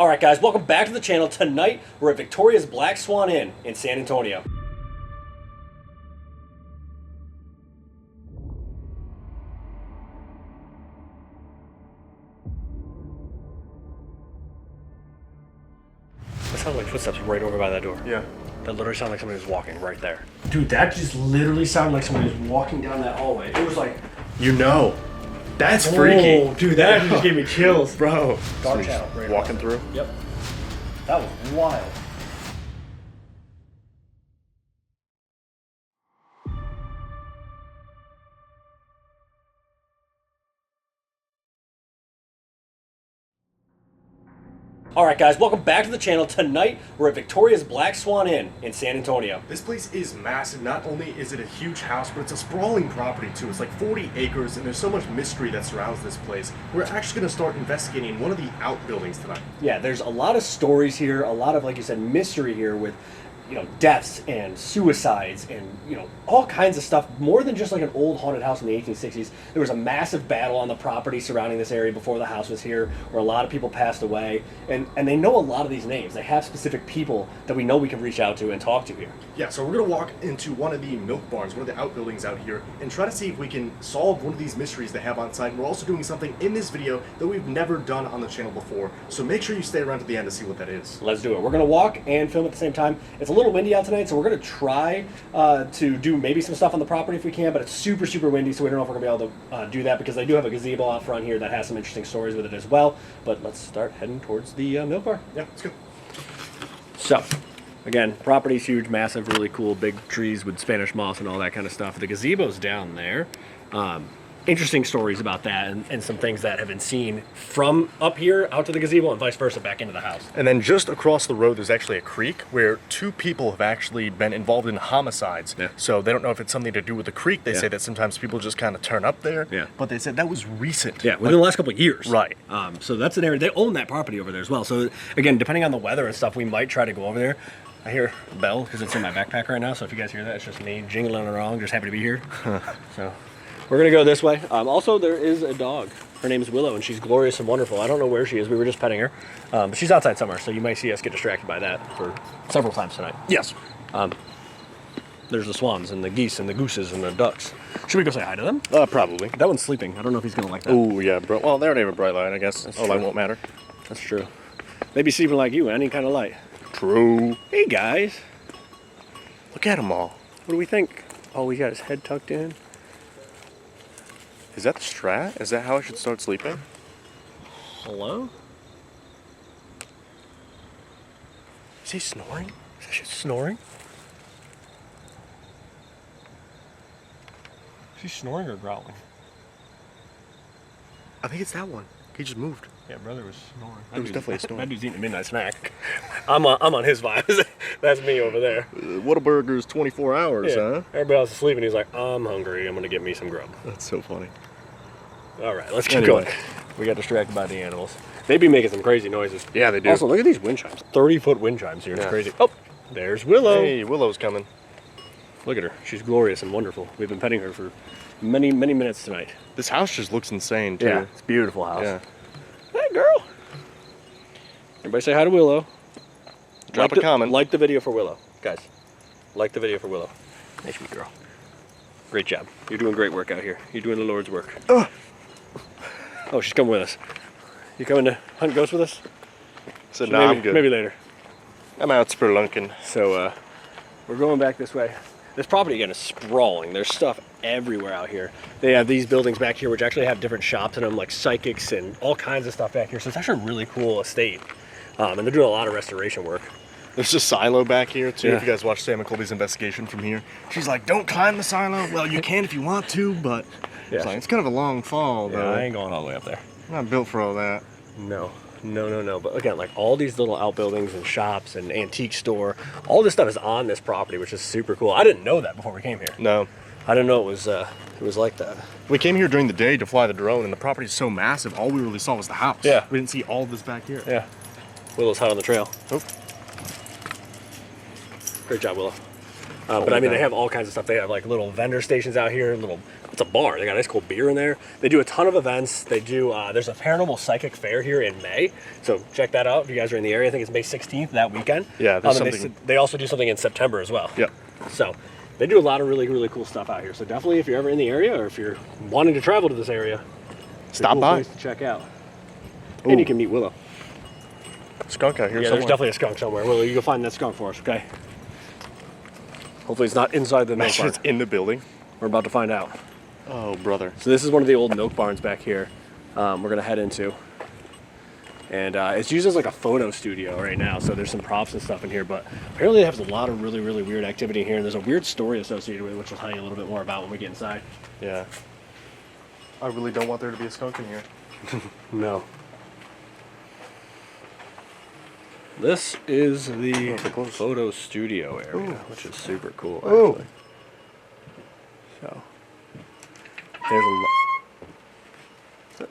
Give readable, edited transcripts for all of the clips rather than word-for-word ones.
Alright guys, welcome back to the channel. Tonight, we're at Victoria's Black Swan Inn in San Antonio. That sounded like footsteps right over by that door. Yeah. That literally sounded like somebody was walking right there. Dude, that just literally sounded like somebody was walking down that hallway. It was like... You know. That's freaky. Oh, dude, that just gave me chills. Bro. Dark channel. Right walking through? Yep. That was wild. Alright guys, welcome back to the channel. Tonight, we're at Victoria's Black Swan Inn in San Antonio. This place is massive. Not only is it a huge house, but it's a sprawling property too. It's like 40 acres, and there's so much mystery that surrounds this place. We're actually going to start investigating one of the outbuildings tonight. Yeah, there's a lot of stories here, a lot of, like you said, mystery here with, you know, deaths and suicides and, you know, all kinds of stuff. More than just like an old haunted house in the 1860s. There was a massive battle on the property surrounding this area before the house was here, where a lot of people passed away. And they know a lot of these names. They have specific people that we know we can reach out to and talk to here. Yeah, so we're going to walk into one of the milk barns, one of the outbuildings out here, and try to see if we can solve one of these mysteries they have on site. We're also doing something in this video that we've never done on the channel before, so make sure you stay around to the end to see what that is. Let's do it. We're going to walk and film at the same time. It's a little windy out tonight, so we're going to try to do maybe some stuff on the property if we can, but it's super, super windy, so we don't know if we're going to be able to do that, because they do have a gazebo out front here that has some interesting stories with it as well. But let's start heading towards the milk bar. Yeah, let's go. So, again, property's huge, massive, really cool, big trees with Spanish moss and all that kind of stuff. The gazebo's down there. Interesting stories about that and some things that have been seen from up here out to the gazebo and vice versa back into the house. And then just across the road, there's actually a creek where two people have actually been involved in homicides. Yeah. So they don't know if it's something to do with the creek. They say that sometimes people just kind of turn up there. Yeah. But they said that was recent. Yeah, within the last couple of years. Right. So that's an area, they own that property over there as well. So again, depending on the weather and stuff, we might try to go over there. I hear a bell because it's in my backpack right now. So if you guys hear that, it's just me jingling around, just happy to be here. So we're gonna go this way. Also, there is a dog. Her name is Willow, and she's glorious and wonderful. I don't know where she is. We were just petting her. But she's outside somewhere, so you might see us get distracted by that for several times tonight. Yes. There's the swans and the geese and the gooses and the ducks. Should we go say hi to them? Probably. That one's sleeping. I don't know if he's gonna like that. Oh, yeah. Well, they already have a bright light, I guess. That's light true. won't matter. That's true. Maybe sleeping like you, any kind of light. True. Hey, guys. Look at them all. What do we think? Oh, he got his head tucked in. Is that the strat? Is that how I should start sleeping? Hello? Is he snoring? Is that shit snoring? Is he snoring or growling? I think it's that one. He just moved. Yeah, brother was snoring. It was definitely a snore. That dude's eating a midnight snack. I'm on his vibes. That's me over there. Whataburger's 24 hours, huh? Everybody else is sleeping. He's like, I'm hungry. I'm going to get me some grub. That's so funny. All right, let's keep Anyway. going. We got distracted by the animals. They be making some crazy noises. Yeah, they do. Also, look at these wind chimes. 30-foot wind chimes here. It's Yeah. crazy. Oh, there's Willow. Hey, Willow's coming. Look at her. She's glorious and wonderful. We've been petting her for many, many minutes tonight. This house just looks insane, too. Yeah, it's a beautiful house. Yeah. Hey, girl. Everybody say hi to Willow. Drop a comment. Like the video for Willow. Guys, like the video for Willow. Nice sweet girl. Great job. You're doing great work out here. You're doing the Lord's work. Oh, she's coming with us. You coming to hunt ghosts with us? So Maybe, now I'm good. Maybe later. I'm out spelunking. So, we're going back this way. This property, again, is sprawling. There's stuff everywhere out here. They have these buildings back here, which actually have different shops in them, like psychics and all kinds of stuff back here. So it's actually a really cool estate. And they're doing a lot of restoration work. There's a silo back here, too. Yeah. If you guys watch Sam and Colby's investigation from here. She's like, don't climb the silo. Well, you can if you want to, but it's kind of a long fall, Yeah, though. I ain't going all the way up there. I'm not built for all that. No. But again, like all these little outbuildings and shops and antique store, all this stuff is on this property, which is super cool. I didn't know that before we came here. No. I didn't know it was like that. We came here during the day to fly the drone, and the property's so massive, all we really saw was the house. Yeah. We didn't see all of this back here. Yeah. Willow's hot on the trail. Oh. Great job, Willow. But I mean, they have all kinds of stuff. They have like little vendor stations out here, little It's a bar. They got nice cool beer in there. They do a ton of events. They do, there's a paranormal psychic fair here in May. So check that out if you guys are in the area. I think it's May 16th, that weekend. Yeah, there's and something. they also do something in September as well. Yep. So they do a lot of really, really cool stuff out here. So definitely if you're ever in the area or if you're wanting to travel to this area, it's a Stop cool by. place to check out. And you can meet Willow. Skunk out here Yeah, somewhere. there's definitely a skunk somewhere. Willow, you go find that skunk for us, okay? Hopefully it's not inside the milk Imagine barn. it's in the building. We're about to find out. Oh, brother. So this is one of the old milk barns back here. We're gonna head into, and it's used as like a photo studio right now. So there's some props and stuff in here, but apparently it has a lot of really, really weird activity in here. And there's a weird story associated with it, which we'll tell you a little bit more about when we get inside. Yeah. I really don't want there to be a skunk in here. No. This is the photo studio area, which is super cool. Actually. So there's a lot.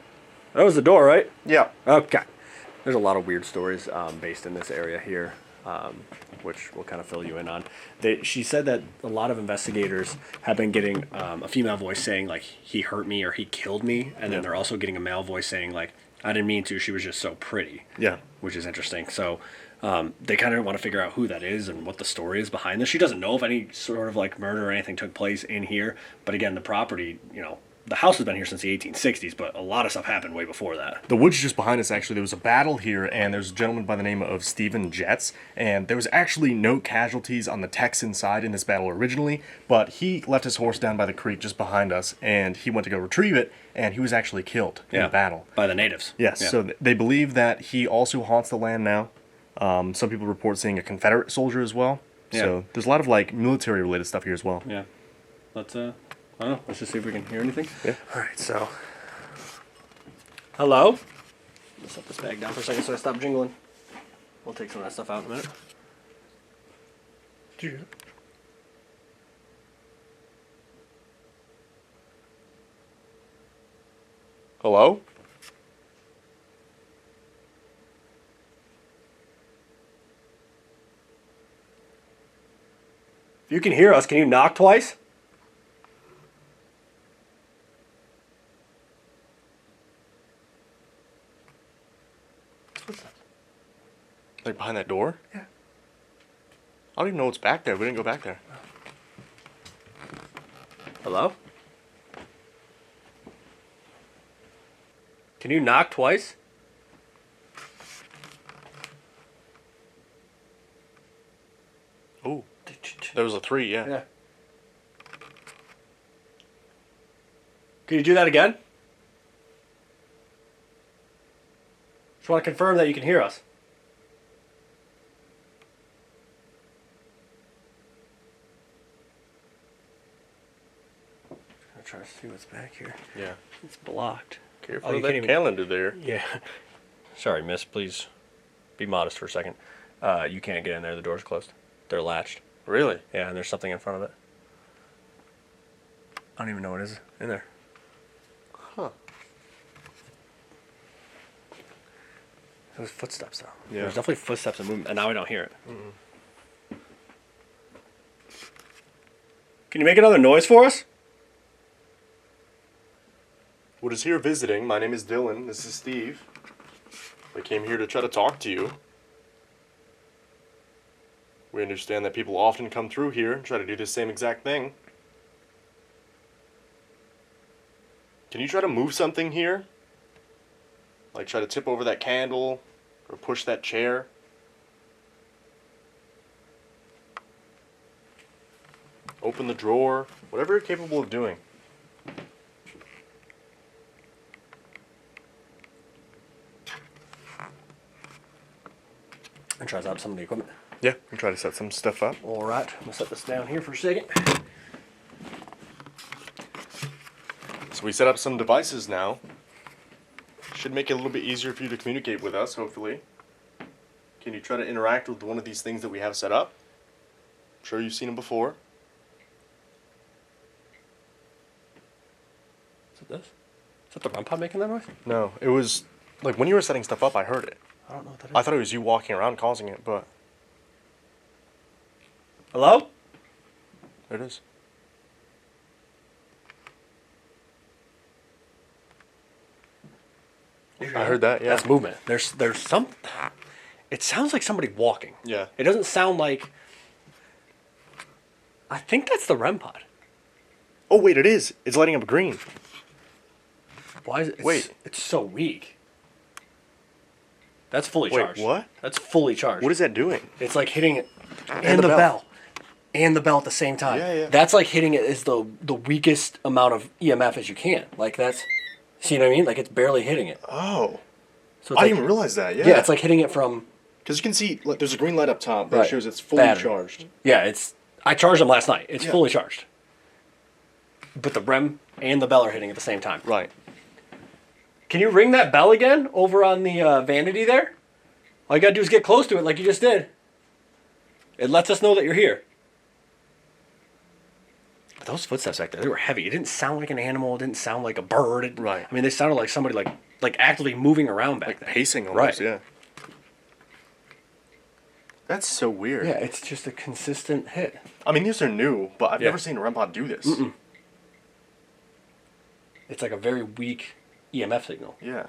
That was the door, right? Yeah. Okay. There's a lot of weird stories based in this area here, which we'll kind of fill you in on. She said that a lot of investigators have been getting a female voice saying, like, he hurt me or he killed me. And then they're also getting a male voice saying, like, I didn't mean to, she was just so pretty. Yeah. Which is interesting. So they kind of want to figure out who that is and what the story is behind this. She doesn't know if any sort of, like, murder or anything took place in here. But again, the property, you know, the house has been here since the 1860s, but a lot of stuff happened way before that. The woods just behind us, actually, there was a battle here, and there's a gentleman by the name of Stephen Jets, and there was actually no casualties on the Texan side in this battle originally, but he left his horse down by the creek just behind us, and he went to go retrieve it, and he was actually killed in the battle. By the natives. Yes, Yeah. so they believe that he also haunts the land now. Some people report seeing a Confederate soldier as well. Yeah. So there's a lot of, like, military-related stuff here as well. Yeah. Let's, I don't know. Let's just see if we can hear anything. Yeah. All right, so. Hello? Let's set this bag down for a second so I stop jingling. We'll take some of that stuff out in a minute. Hello? If you can hear us, can you knock twice? Like behind that door? Yeah. I don't even know what's back there. We didn't go back there. Hello? Can you knock twice? Oh, there was a 3, yeah. Yeah. Can you do that again? Just want to confirm that you can hear us. I'm trying to see what's back here. Yeah. It's blocked. Careful you of can't that even- calendar there. Yeah. Sorry, miss. Please be modest for a second. You can't get in there. The door's closed. They're latched. Really? Yeah, and there's something in front of it. I don't even know what it is in there. Huh. There was footsteps, though. Yeah. There's definitely footsteps and movement, and now I don't hear it. Can you make another noise for us? What is here visiting? My name is Dylan. This is Steve. We came here to try to talk to you. We understand that people often come through here and try to do the same exact thing. Can you try to move something here? Like try to tip over that candle or push that chair? Open the drawer, whatever you're capable of doing. And tries out some of the equipment. Yeah, and try to set some stuff up. All right, I'm gonna set this down here for a second. So we set up some devices now. Should make it a little bit easier for you to communicate with us, hopefully. Can you try to interact with one of these things that we have set up? I'm sure you've seen them before. Is it this? Is that the REM pod making that noise? No, it was like when you were setting stuff up, I heard it. I don't know what that is. I thought it was you walking around causing it, but Hello? there it is. I heard that, yeah. That's movement. There's some... It sounds like somebody walking. Yeah. It doesn't sound like... I think that's the REM pod. Oh, wait, it is. It's lighting up green. Why is it... Wait. It's so weak. That's fully Wait, charged. what? That's fully charged. What is that doing? It's like hitting it... And the bell. And the bell at the same time. Yeah, yeah. That's like hitting it as the weakest amount of EMF as you can. Like that's... See what I mean? Like it's barely hitting it. Oh. So I didn't even realize that, yeah. Yeah, it's like hitting it from... Because you can see, like, there's a green light up top that Right. shows it's fully Battery. charged. Yeah, it's... I charged them last night. It's Yeah. fully charged. But the REM and the bell are hitting at the same time. Right. Can you ring that bell again over on the vanity there? All you gotta do is get close to it like you just did. It lets us know that you're here. But those footsteps back there, they were heavy. It didn't sound like an animal. It didn't sound like a bird. Right. I mean, they sounded like somebody like actively moving around back there. Pacing almost, Right. yeah. That's so weird. Yeah, it's just a consistent hit. I mean, these are new, but I've Yeah. never seen a REM pod do this. It's like a very weak EMF signal. Yeah.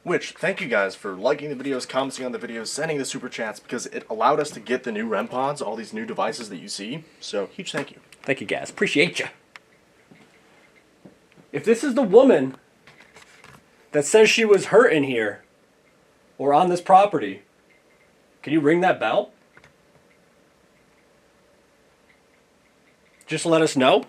Which, thank you guys for liking the videos, commenting on the videos, sending the super chats, because it allowed us to get the new REM pods, all these new devices that you see. So, huge thank you. Thank you, guys. Appreciate you. If this is the woman that says she was hurt in here or on this property, can you ring that bell? Just let us know.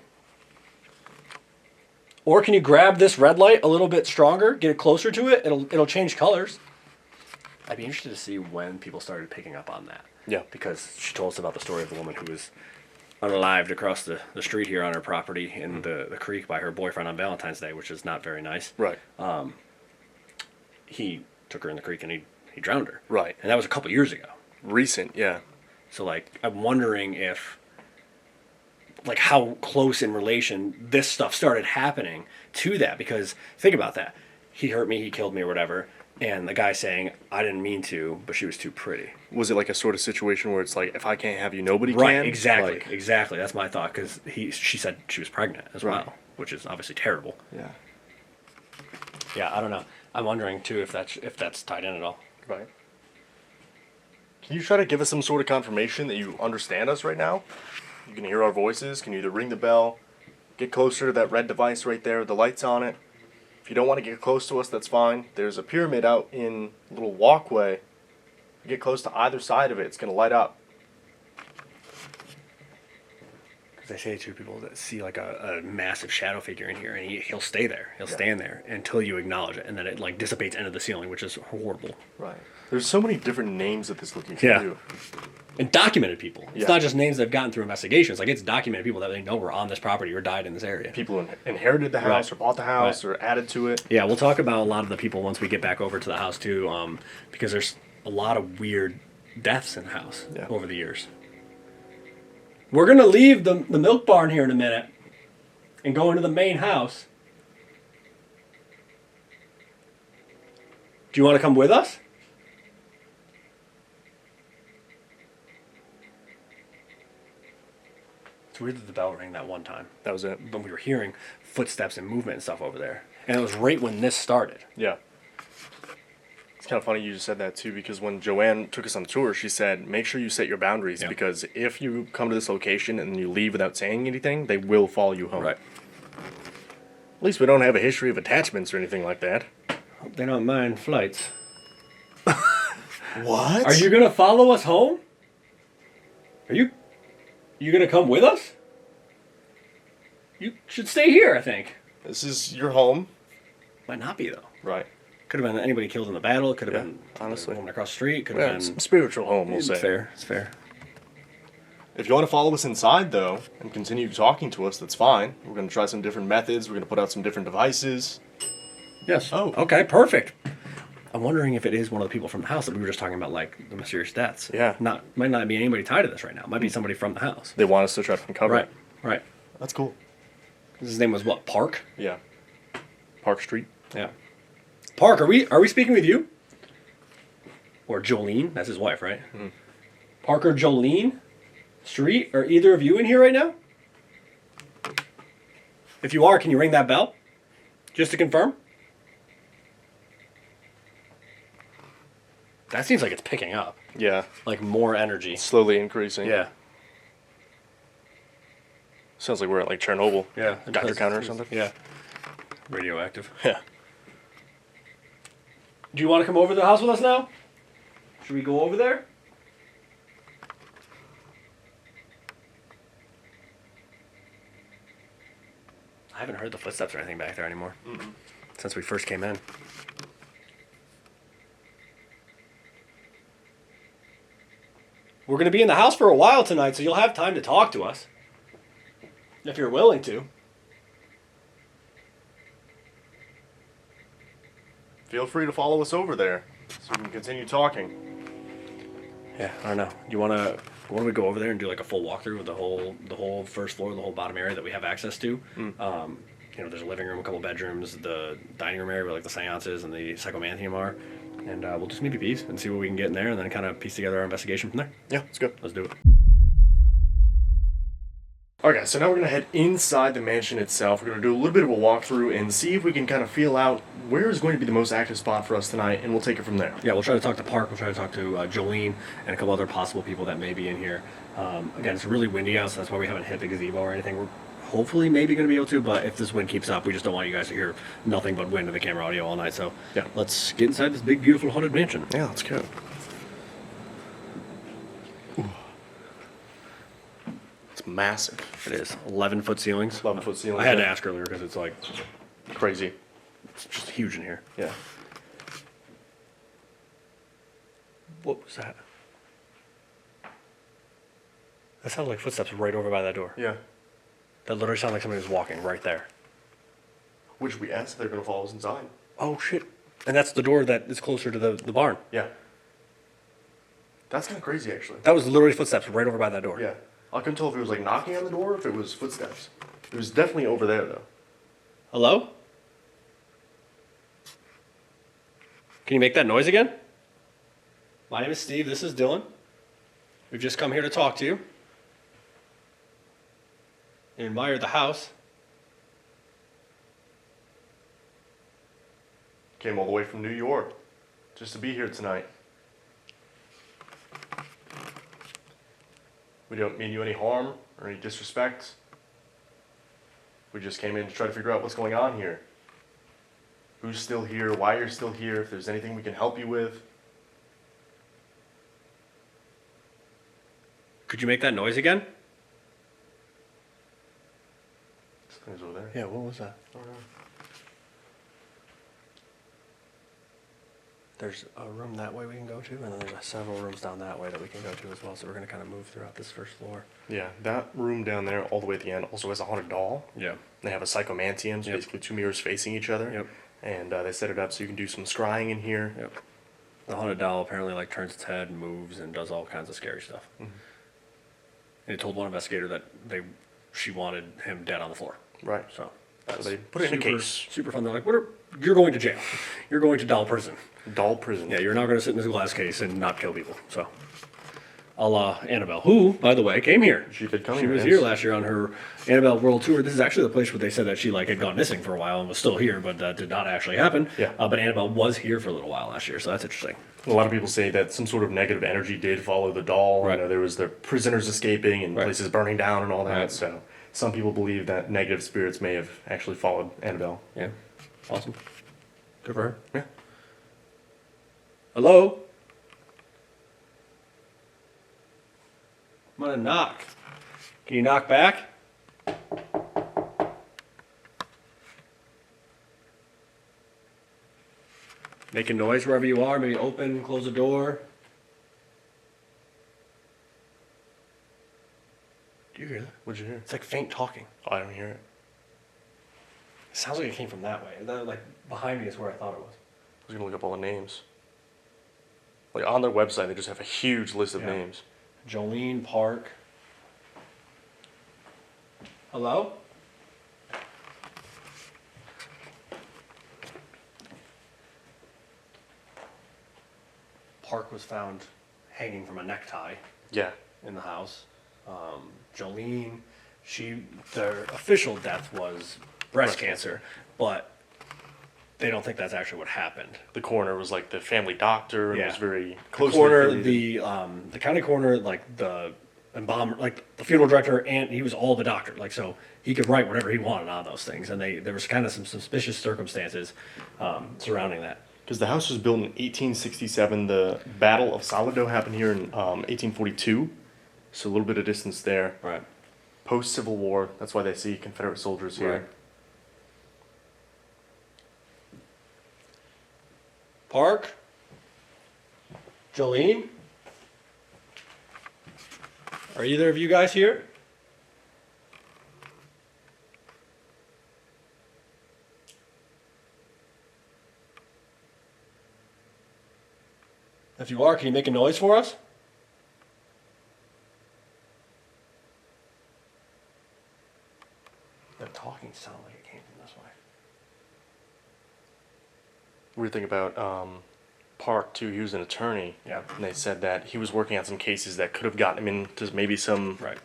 Or can you grab this red light a little bit stronger, get it closer to it, it'll change colors. I'd be interested to see when people started picking up on that. Yeah. Because she told us about the story of the woman who was unalived across the street here on her property in the creek by her boyfriend on Valentine's Day, which is not very nice. Right. He took her in the creek and he drowned her. Right. And that was a couple years ago. Recent, yeah. So, like, I'm wondering if, like, how close in relation this stuff started happening to that. Because think about that. He hurt me, he killed me, or whatever. And the guy saying, I didn't mean to, but she was too pretty. Was it like a sort of situation where it's like, if I can't have you, nobody Right, can? exactly. Like, Exactly. That's my thought. Because she said she was pregnant as Right. well, which is obviously terrible. yeah. Yeah, I don't know. I'm wondering, too, if that's tied in at all. Right. Can you try to give us some sort of confirmation that you understand us right now? You can hear our voices. Can you either ring the bell, get closer to that red device right there with the lights on it? If you don't want to get close to us, that's fine. There's a pyramid out in a little walkway. If you get close to either side of it, it's going to light up. Because I say to people that see like a massive shadow figure in here, and he'll stay there. He'll stand there until you acknowledge it, and then it like dissipates into the ceiling, which is horrible. Right. There's so many different names that this looking Yeah. can do. And documented people. It's Yeah. not just names they've gotten through investigations. Like, it's documented people that they know were on this property or died in this area. People who inherited the house Right. or bought the house or added to it. Yeah, we'll talk about a lot of the people once we get back over to the house, too, because there's a lot of weird deaths in the house over the years. We're going to leave the milk barn here in a minute and go into the main house. Do you want to come with us? It's weird that the bell rang that one time. That was it. When we were hearing footsteps and movement and stuff over there. And it was right when this started. Yeah. It's kind of funny you just said that too, because when Joanne took us on the tour, she said, make sure you set your boundaries, because if you come to this location and you leave without saying anything, they will follow you home. Right. At least we don't have a history of attachments or anything like that. Hope they don't mind flights. What? Are you going to follow us home? Are you going to come with us? You should stay here, I think. This is your home. Might not be, though. Right. Could have been anybody killed in the battle. It could have Yeah, been honestly. a woman across the street. Could Yeah, have it's been... a spiritual home, we'll It's say. fair. It's fair. If you want to follow us inside, though, and continue talking to us, that's fine. We're going to try some different methods. We're going to put out some different devices. Yes. Oh. Okay, perfect. I'm wondering if it is one of the people from the house that we were just talking about, like the mysterious deaths. Yeah. Might not be anybody tied to this right now. It might be somebody from the house. They want us to try to uncover Right. it. Right. That's cool. His name was what? Park? Yeah. Park Street. Yeah. Park, are we speaking with you? Or Jolene? That's his wife, right? Mm-hmm. Parker Jolene Street? Are either of you in here right now? If you are, can you ring that bell? Just to confirm? That seems like it's picking up. Yeah. Like more energy. Slowly increasing. Yeah. Sounds like we're at like Chernobyl. Yeah. Geiger counter or something. Yeah. Radioactive. Yeah. Do you want to come over to the house with us now? Should we go over there? I haven't heard the footsteps or anything back there anymore. Since we first came in. We're going to be in the house for a while tonight, so you'll have time to talk to us. If you're willing to. Feel free to follow us over there so we can continue talking. Yeah, I don't know. Do you want to? Why don't we go over there and do like a full walkthrough of the whole first floor, the whole bottom area that we have access to? You know, there's a living room, a couple bedrooms, the dining room area where like the seances and the Psychantium are, and we'll just maybe piece and see what we can get in there, and then kind of piece together our investigation from there. Yeah, it's good. Let's do it. Alright guys, so now we're going to head inside the mansion itself. We're going to do a little bit of a walkthrough and see if we can kind of feel out where is going to be the most active spot for us tonight, and we'll take it from there. Yeah, we'll try to talk to Park, we'll try to talk to Jolene, and a couple other possible people that may be in here. Again, it's really windy out, so that's why we haven't hit the gazebo or anything. We're hopefully maybe going to be able to, but if this wind keeps up, we just don't want you guys to hear nothing but wind in the camera audio all night. So yeah, let's get inside this big, beautiful haunted mansion. Yeah, let's go. It's massive. It is 11-foot ceilings. 11-foot ceilings. I had to ask earlier because it's like crazy. It's just huge in here. Yeah. What was that? That sounded like footsteps right over by that door. Yeah. That literally sounded like somebody was walking right there. Which we asked if they're going to follow us inside. Oh, shit. And that's the door that is closer to the barn. Yeah. That's kind of crazy, actually. That was literally footsteps right over by that door. Yeah. I couldn't tell if it was like knocking on the door or if it was footsteps. It was definitely over there, though. Hello? Can you make that noise again? My name is Steve. This is Dylan. We've just come here to talk to you. You admired the house. Came all the way from New York just to be here tonight. We don't mean you any harm or any disrespect. We just came in to try to figure out what's going on here. Who's still here, why you're still here, if there's anything we can help you with. Could you make that noise again? Something's over there. Yeah, what was that? I don't know. There's a room that way we can go to, and then there's several rooms down that way that we can go to as well. So we're going to kind of move throughout this first floor. Yeah, that room down there all the way at the end also has a haunted doll. Yeah. They have a Psychantium, so Yep. basically two mirrors facing each other. Yep. And they set it up so you can do some scrying in here. Yep. The haunted doll apparently like turns its head, moves, and does all kinds of scary stuff. Mm-hmm. And it told one investigator that she wanted him dead on the floor. Right. So they put it in a case. Super fun. They're like, you're going to jail. You're going to doll prison. Doll prison. Yeah, you're not going to sit in this glass case and not kill people. So, a la Annabelle, who, by the way, came here. She did come She here, was yes. here last year on her Annabelle World Tour. This is actually the place where they said that she had gone missing for a while and was still here, but that did not actually happen. Yeah. But Annabelle was here for a little while last year, so that's interesting. A lot of people say that some sort of negative energy did follow the doll. Right. You know, there was the prisoners escaping and Right. places burning down and all that. Right. So some people believe that negative spirits may have actually followed Annabelle. Yeah. Awesome. Good for her. Yeah. Hello? I'm gonna knock. Can you knock back? Making noise wherever you are. Maybe open, close the door. Do you hear that? What'd you hear? It's like faint talking. Oh, I don't hear it. It sounds like it came from that way. That, like behind me is where I thought it was. I was gonna look up all the names. Like on their website, they just have a huge list of Yeah. names. Jolene Park. Hello? Park was found hanging from a necktie Yeah. in the house. Jolene, their official death was breast cancer, but they don't think that's actually what happened. The coroner was like the family doctor and Yeah. was very The close. coroner, the county coroner, like the embalmer, like the funeral director, and he was all the doctor. Like, so he could write whatever he wanted on those things, and there was kind of some suspicious circumstances surrounding that. Because the house was built in 1867. The Battle of Sourdough happened here in 1842. So a little bit of distance there. Right. Post-Civil War, that's why they see Confederate soldiers here. Right. Park. Jolene. Are either of you guys here? If you are, can you make a noise for us? The talking sound like it came from this way. Weird thing about Park, too, he was an attorney. Yeah. And they said that he was working on some cases that could have gotten him into maybe some, Right.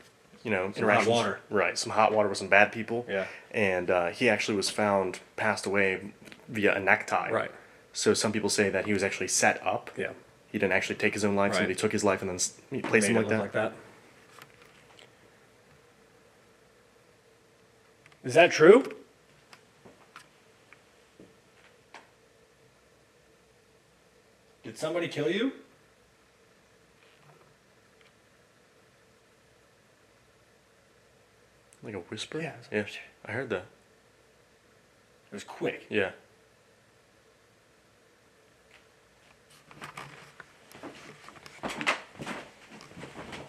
you know, Some hot water. Right, some hot water with some bad people. Yeah. And he actually was found, passed away via a necktie. Right. So some people say that he was actually set up. Yeah. He didn't actually take his own life. Right. Somebody took his life and then he placed him Made like it look that. like that. Is that true? Did somebody kill you? Like a whisper? Yeah. Yeah, I heard that. It was quick. Yeah.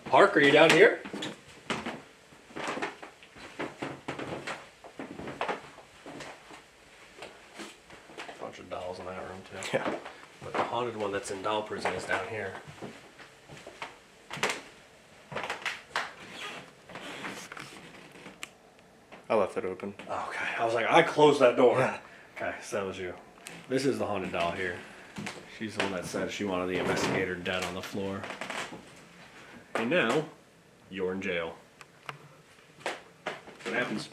Park, are you down here? Bunch of dolls in that room too. Yeah. But the haunted one that's in doll prison is down here. I left it open. Okay, I was like, I closed that door. Okay, so that was you. This is the haunted doll here. She's the one that said she wanted the investigator dead on the floor. And now, you're in jail. What happens?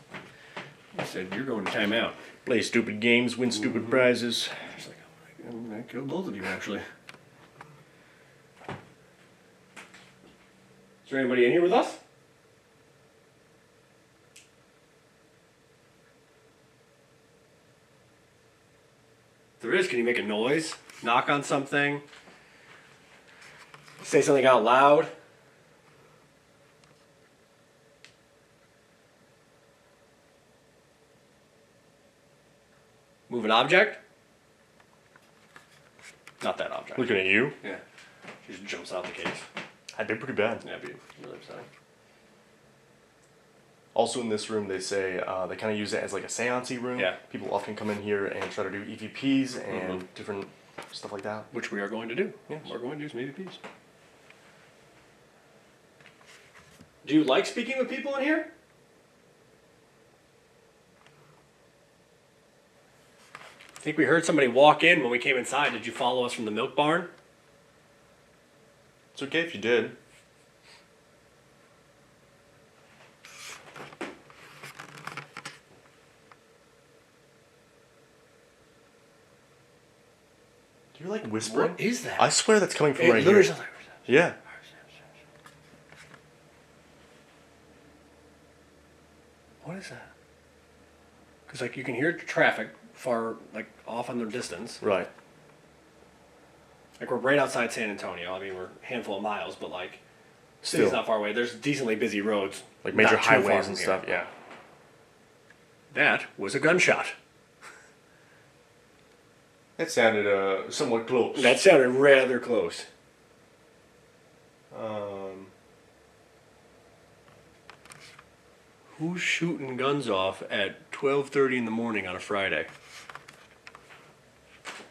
I said, you're going to timeout. Play stupid games, win stupid prizes. She's like, I'm gonna kill both of you, actually. Is there anybody in here with us? If there is, can you make a noise? Knock on something? Say something out loud? Move an object? Not that object. Looking at you. Yeah. She just jumps out the case. I did pretty bad. Yeah, it'd be really upsetting. Also in this room, they say they kind of use it as like a seance room. Yeah. People often come in here and try to do EVPs and different stuff like that. Which we are going to do. Yes. We're going to do some EVPs. Do you like speaking with people in here? I think we heard somebody walk in when we came inside. Did you follow us from the milk barn? It's okay if you did. Do you like whispering? What is that? I swear that's coming from It right literally here. sounds like- Yeah. What is that? Because like you can hear traffic far like off in the distance. Right. Like we're right outside San Antonio. I mean we're a handful of miles, but like city's Still. not far away. There's decently busy roads. Like major not too far highways from and here. stuff. Yeah. That was a gunshot. That sounded somewhat close. That sounded rather close. Who's shooting guns off at 12:30 in the morning on a Friday?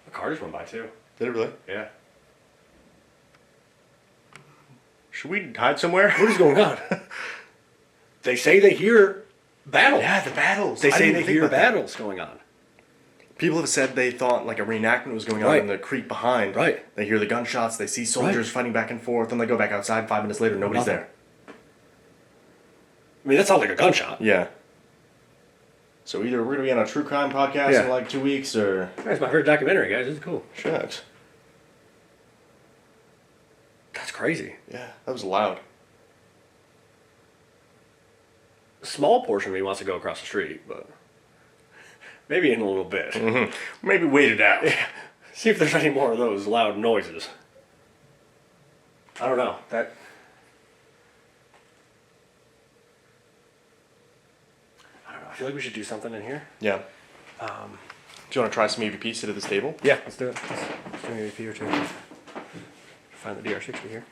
A car just went by too. Did it really? Yeah. Should we hide somewhere? What is going on? They say they hear battles. Yeah, the battles. They I say didn't they even think hear about that. battles going on. People have said they thought like a reenactment was going on Right. in the creek behind. Right. They hear the gunshots, they see soldiers fighting back and forth, then they go back outside. 5 minutes later, nobody's Nothing. there. I mean, that sounds like a gunshot. Yeah. So either we're gonna be on a true crime podcast Yeah. in like 2 weeks, or That's my first documentary, guys. This is cool. shucks. That's crazy. Yeah, that was loud. A small portion of me wants to go across the street, but maybe in a little bit. Maybe wait it out. See if there's any more of those loud noises. I don't know. That. I don't know. I feel like we should do something in here. Yeah. Do you want to try some EVP? Sit at this table. Yeah, let's do it. Let's do an EVP or two. Find the DR60 here.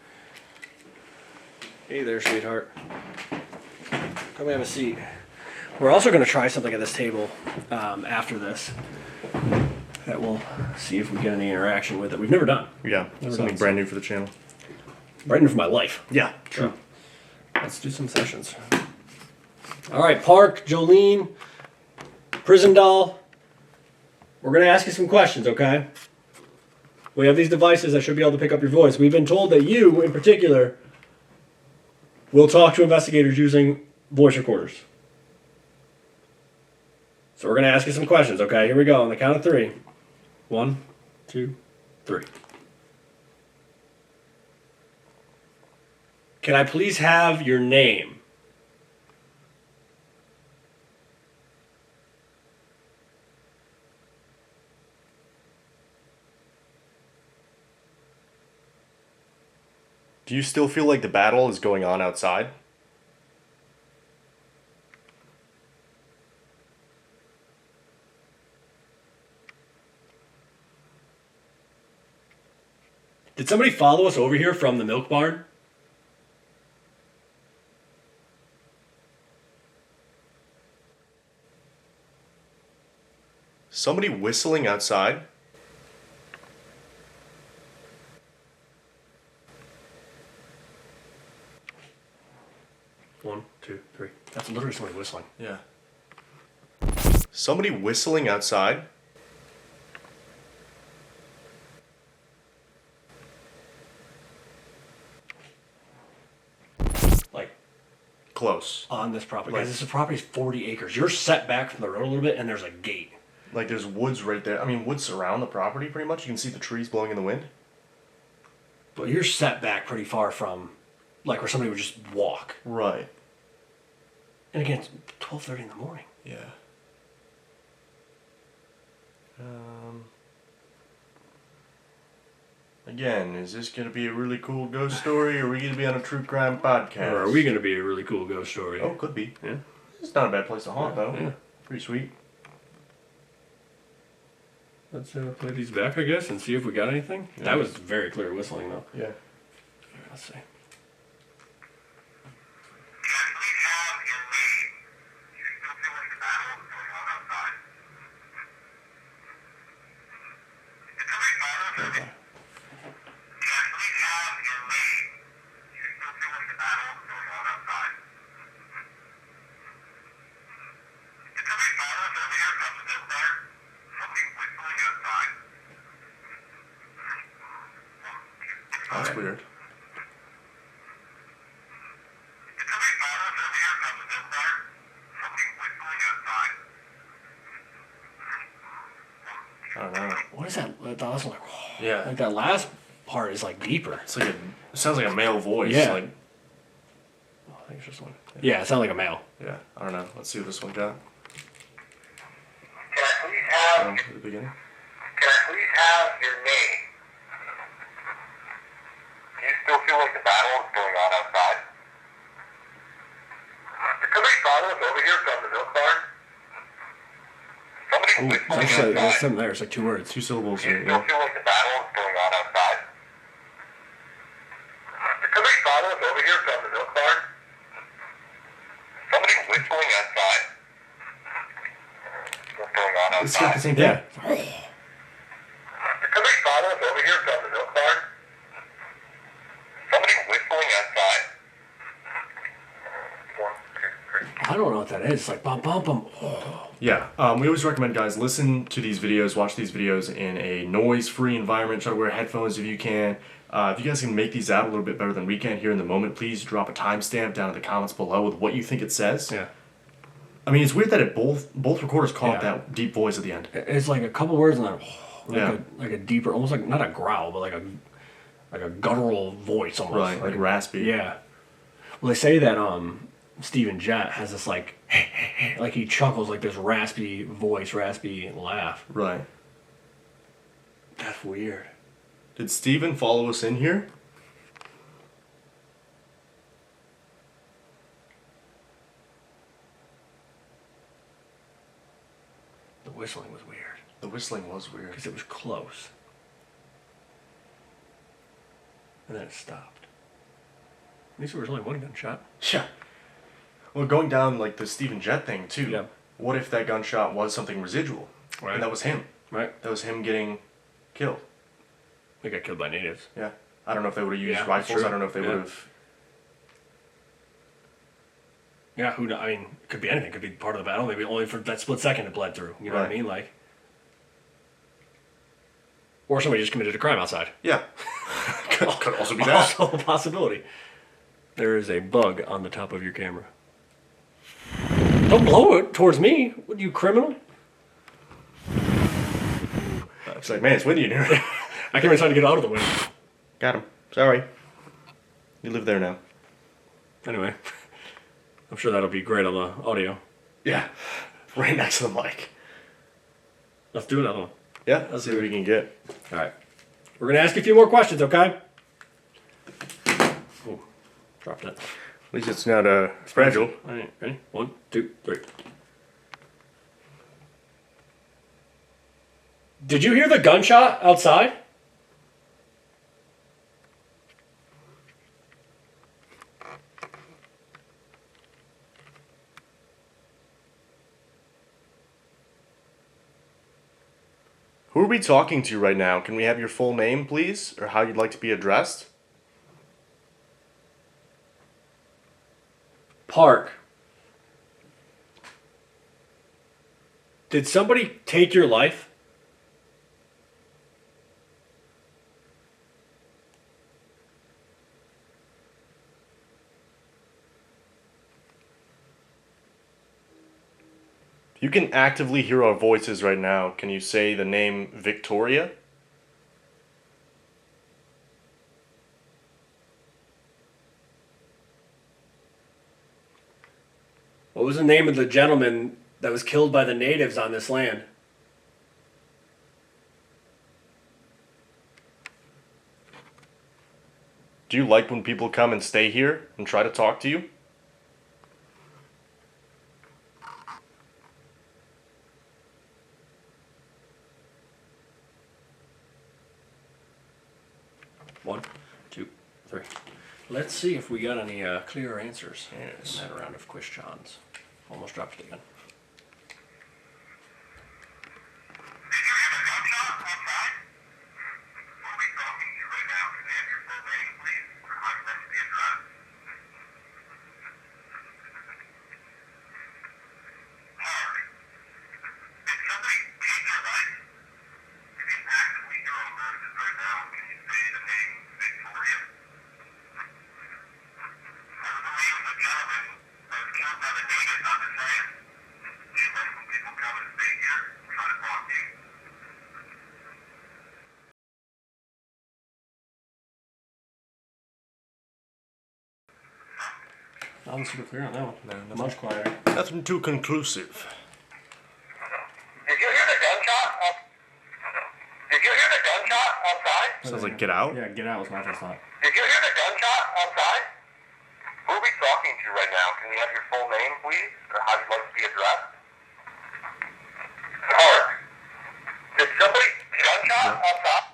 Hey there, sweetheart. Come have a seat. We're also going to try something at this table after this that we'll see if we get any interaction with it. We've never done. Yeah. Something done brand new for the channel. Brand new for my life. Yeah. True. Let's do some sessions. All right, Park, Jolene, Prison Doll. We're going to ask you some questions, okay? We have these devices that should be able to pick up your voice. We've been told that you, in particular, will talk to investigators using voice recorders. So we're going to ask you some questions, okay? Here we go. On the count of 3. 1, 2, 3. Can I please have your name? Do you still feel like the battle is going on outside? Did somebody follow us over here from the milk barn? Somebody whistling outside? One, two, three. That's literally somebody whistling. Yeah. Somebody whistling outside? Like, Close. on this property. Like- Guys, this property is 40 acres. You're set back from the road a little bit, and there's a gate. Like there's woods right there. I mean, woods surround the property pretty much. You can see the trees blowing in the wind. But you're set back pretty far from, like, where somebody would just walk. Right. And again, it's 12:30 in the morning. Yeah. Again, is this going to be a really cool ghost story, or are we going to be on a true crime podcast? Or are we going to be a really cool ghost story? Oh, could be. Yeah. It's not a bad place to haunt, though. Yeah. Pretty sweet. Let's play these back, I guess, and see if we got anything. Yeah. That was very clear whistling, though. Yeah. Let's see. That's weird. I don't know. What is that? That was like, Yeah. like that last part is like deeper. It's like it sounds like a male voice. Yeah. Like, I think it's just one. Yeah, it sounded like a male. yeah. I don't know. Let's see what this one got. Can I please have, At the beginning. can I please have your name? Do you still feel like the battle is going on outside? Did somebody follow us over here from the milk barn? Somebody Ooh, whispering actually, there's outside. something there. It's like 2 words. 2 syllables. Do you Yeah. still feel like the battle is going on outside? Did somebody follow us over here from the milk barn? Somebody whistling outside. What's going on It's got the outside? same thing. Yeah. Did somebody follow us over here from the milk barn? Somebody whistling outside. 1, 2, 3. I don't know what that is. It's like bum bum bum. Oh. Yeah, we always recommend guys listen to these videos, watch these videos in a noise-free environment. Try to wear headphones if you can. If you guys can make these out a little bit better than we can here in the moment, please drop a timestamp down in the comments below with what you think it says. Yeah. I mean, it's weird that both recorders caught Yeah. that deep voice at the end. It's like a couple words and then Yeah. like a deeper, almost like not a growl, but like a guttural voice almost. Right, like raspy. Yeah. Well, they say that Steven Jett has this like like he chuckles like this raspy voice, raspy laugh. Right. That's weird. Did Steven follow us in here? The whistling was weird The whistling was weird. because it was close, and then it stopped. At least there was only one gunshot. Yeah. Well, going down like the Steven Jett thing too. Yeah. What if that gunshot was something residual? Right. And that was him. Right. That was him getting killed. They got killed by natives. Yeah. I don't know if they would have used Yeah, rifles. true. I don't know if they Yeah. would have. Yeah, who knows? I mean, it could be anything. It could be part of the battle. Maybe only for that split second it bled through. You know what I Right. mean? Like, or somebody just committed a crime outside. Yeah. could also be that. Also a possibility. There is a bug on the top of your camera. Don't blow it towards me. What, you criminal? It's like, man, it's windy in here. I can't even try to get out of the window. Got him. Sorry. You live there now. Anyway, I'm sure that'll be great on the audio. Yeah. Right next to the mic. Let's do another one. Yeah. Let's see what we can get. All right. We're going to ask you a few more questions, okay? Oh, dropped it. At least it's not fragile. All right, ready? 1, 2, 3. Did you hear the gunshot outside? Who are we talking to right now? Can we have your full name, please? Or how you'd like to be addressed? Park. Did somebody take your life? You can actively hear our voices right now. Can you say the name Victoria? What was the name of the gentleman that was killed by the natives on this land? Do you like when people come and stay here and try to talk to you? One, two, three. Let's see if we got any clear answers in that round of questions. Almost dropped it again. Nothing super clear on that one. No, Much quieter. Nothing too conclusive. Did you hear the gunshot? Did you hear the gunshot outside? Sounds like get out. Yeah, get out was my first thought. Did you hear the gunshot outside? Who are we talking to right now? Can we have your full name, please? Or how you'd like to be addressed? Park. Did somebody gunshot outside?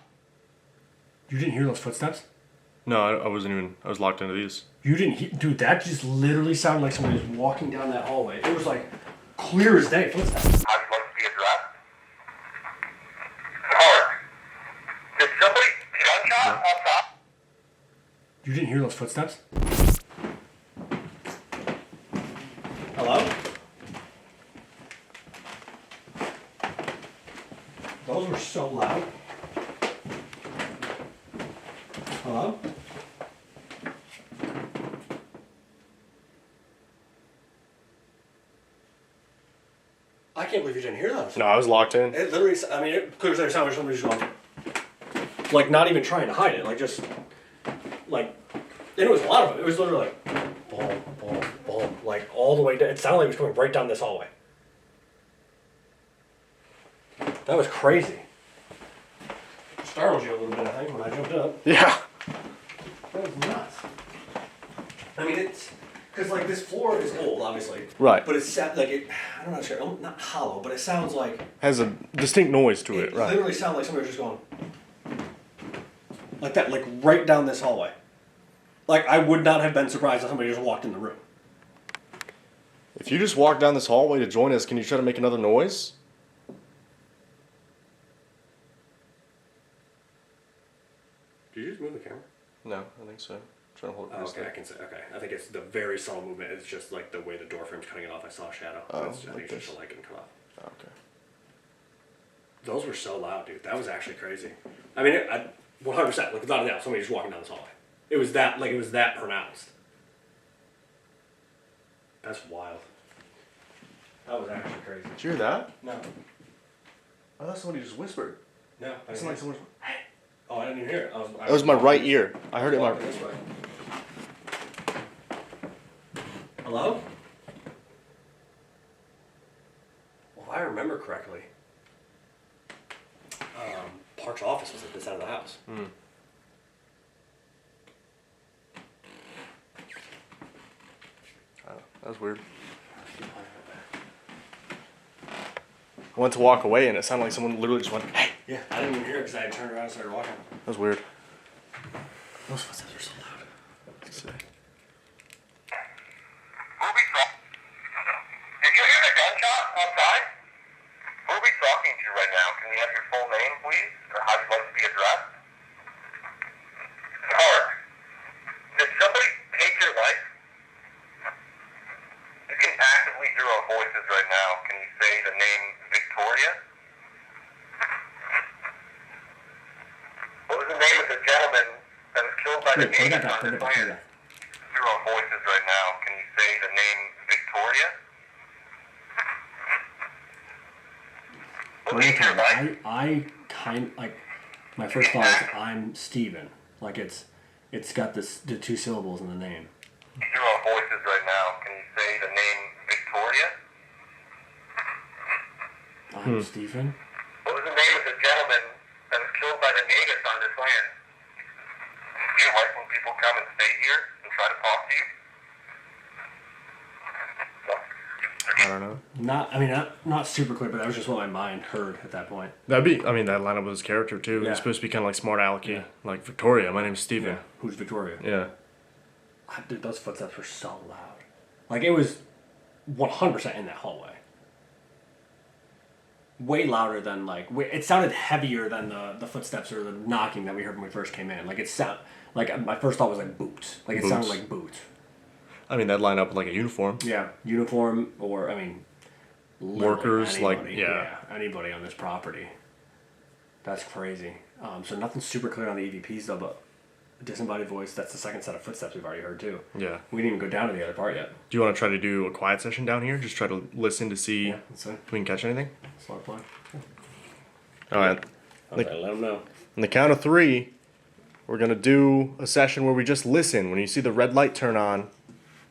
You didn't hear those footsteps? No, I wasn't even. I was locked into these. You didn't hear, dude, that just literally sounded like somebody was walking down that hallway. It was like clear as day footsteps. How you'd like to be addressed? Park. Did somebody gunshot outside? You didn't hear those footsteps? Hello? Those were so loud. Hello? can't believe you didn't hear those. No, I was locked in. It literally, I mean, it clearly sounded like somebody just going, like not even trying to hide it, like just, like, and it was a lot of it. It was literally like, boom, boom, boom, like all the way down. It sounded like it was coming right down this hallway. That was crazy. Startled you a little bit, I think, when I jumped up. Yeah. That was nuts. I mean, it's because like this floor is old, obviously. Right. But it's like it. I don't know, it's not hollow, but it sounds like Has a distinct noise to it, right? literally sounds like somebody was just going like that, like right down this hallway. Like I would not have been surprised if somebody just walked in the room. If you just walk down this hallway to join us, can you try to make another noise? Did you just move the camera? No, I think so. Trying to hold it. Oh, okay, I can say. Okay, I think it's the very subtle movement. It's just like the way the door frame's cutting it off. I saw a shadow. Oh, I think like it's just this? a light getting cut off. Okay. Those were so loud, dude. That was actually crazy. I mean, 100%. Like without a doubt, somebody just walking down this hallway. It was that pronounced. That's wild. That was actually crazy. Did you hear that? No, I thought somebody just whispered. no. It sounded like someone. Oh, I didn't even hear it. That was my right ear. I heard it in my. Walking this way. Hello? Well, if I remember correctly, Park's office was at this side of the house. That was weird. I went to walk away and it sounded like someone literally just went, "Hey." Yeah, I didn't even hear it because I had turned around and started walking. That was weird. Those footsteps are so loud. Let's see. Who be talking? Did you hear the gunshot outside? Who be talking to right now? Can you have your full name, please? Or how you'd like to be addressed? Mark, did somebody take your life? You can actively hear our voices right now. Can you say the name Victoria? What was the name of the gentleman that was killed by the Wait, play that natives back, on play this that back, play land? that. Hear our voices right now. Can you say the name Victoria? One more time. I kind like my first thought is I'm Steven. Like it's got the two syllables in the name. Hear our voices right now. Can you say the name Victoria? I'm Steven. What was the name of the gentleman that was killed by the natives on this land? Do you like when people come and stay here and try to talk to you? I don't know. Not super clear, but that was just what my mind heard at that point. That'd be, I mean, that line up with his character too. Yeah. He's supposed to be kind of like smart alecky. Yeah. Like, Victoria, my name's Steven. Yeah. Who's Victoria? Yeah. Dude, those footsteps were so loud. Like, it was 100% in that hallway. Way louder than, like, it sounded heavier than the footsteps or the knocking that we heard when we first came in. Like, my first thought was, like, boots. Like, it sounded like boots. I mean, that'd line up with, like, a uniform. Yeah, uniform or, I mean, workers, anybody, like, yeah. Anybody on this property. That's crazy. So nothing super clear on the EVPs, though, but disembodied voice, that's the second set of footsteps we've already heard, too. Yeah. We didn't even go down to the other part yet. Do you want to try to do a quiet session down here? Just try to listen to see Let's see. if we can catch anything? Start playing. All right. Okay, let them know. On the count of 3, we're going to do a session where we just listen. When you see the red light turn on,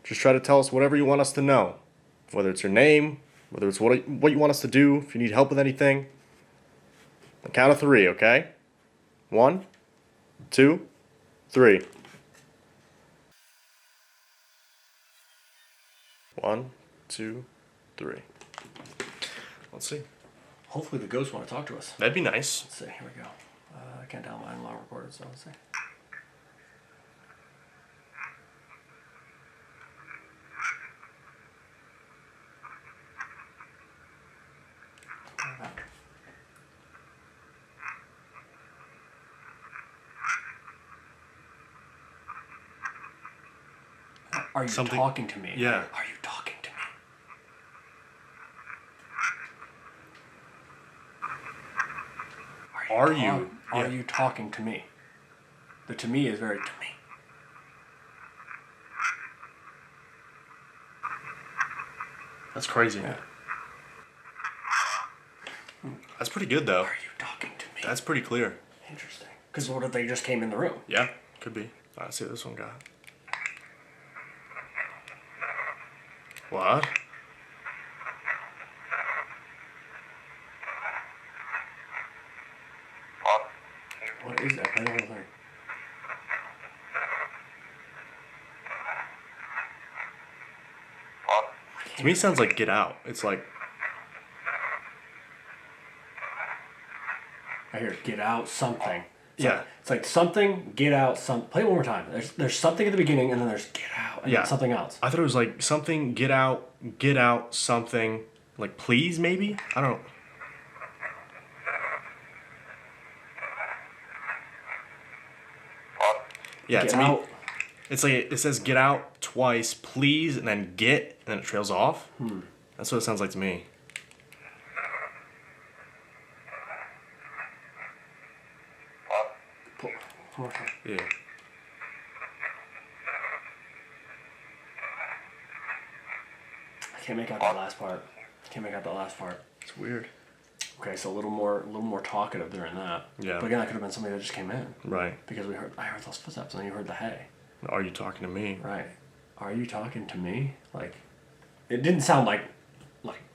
just try to tell us whatever you want us to know. Whether it's your name, whether it's what you want us to do, if you need help with anything. On the count of 3, okay? 1, 2, 3. 1, 2, 3. Let's see. Hopefully the ghosts want to talk to us. That'd be nice. Let's see. Here we go. I can't tell mine long recorded, so let's see. Are you talking to me? Yeah. Are you talking to me? Are you? Are you talking to me? The to me is very to me. That's crazy. Yeah. That's pretty good though. Are you talking to me? That's pretty clear. Interesting. Because what if they just came in the room? Yeah, could be. Let's see what this one got. What? What is that? I don't know. To me, it sounds like Get Out. It's like, I hear get out something. yeah. It's like something, get out, some. Play it one more time. There's something at the beginning, and then there's get out, and Yeah. then something else. I thought it was like something, get out, something. Like, please, maybe? I don't know. Yeah, Get to me, out. it's like it says get out twice, please, and then get, and then it trails off. That's what it sounds like to me. One more time. Yeah. I can't make out that last part. Can't make out the last part. It's weird. Okay, so a little more talkative during that. Yeah. But again, that could have been somebody that just came in Right. because I heard those footsteps, and then you heard the hey. Are you talking to me? Right. Are you talking to me? Like, it didn't sound like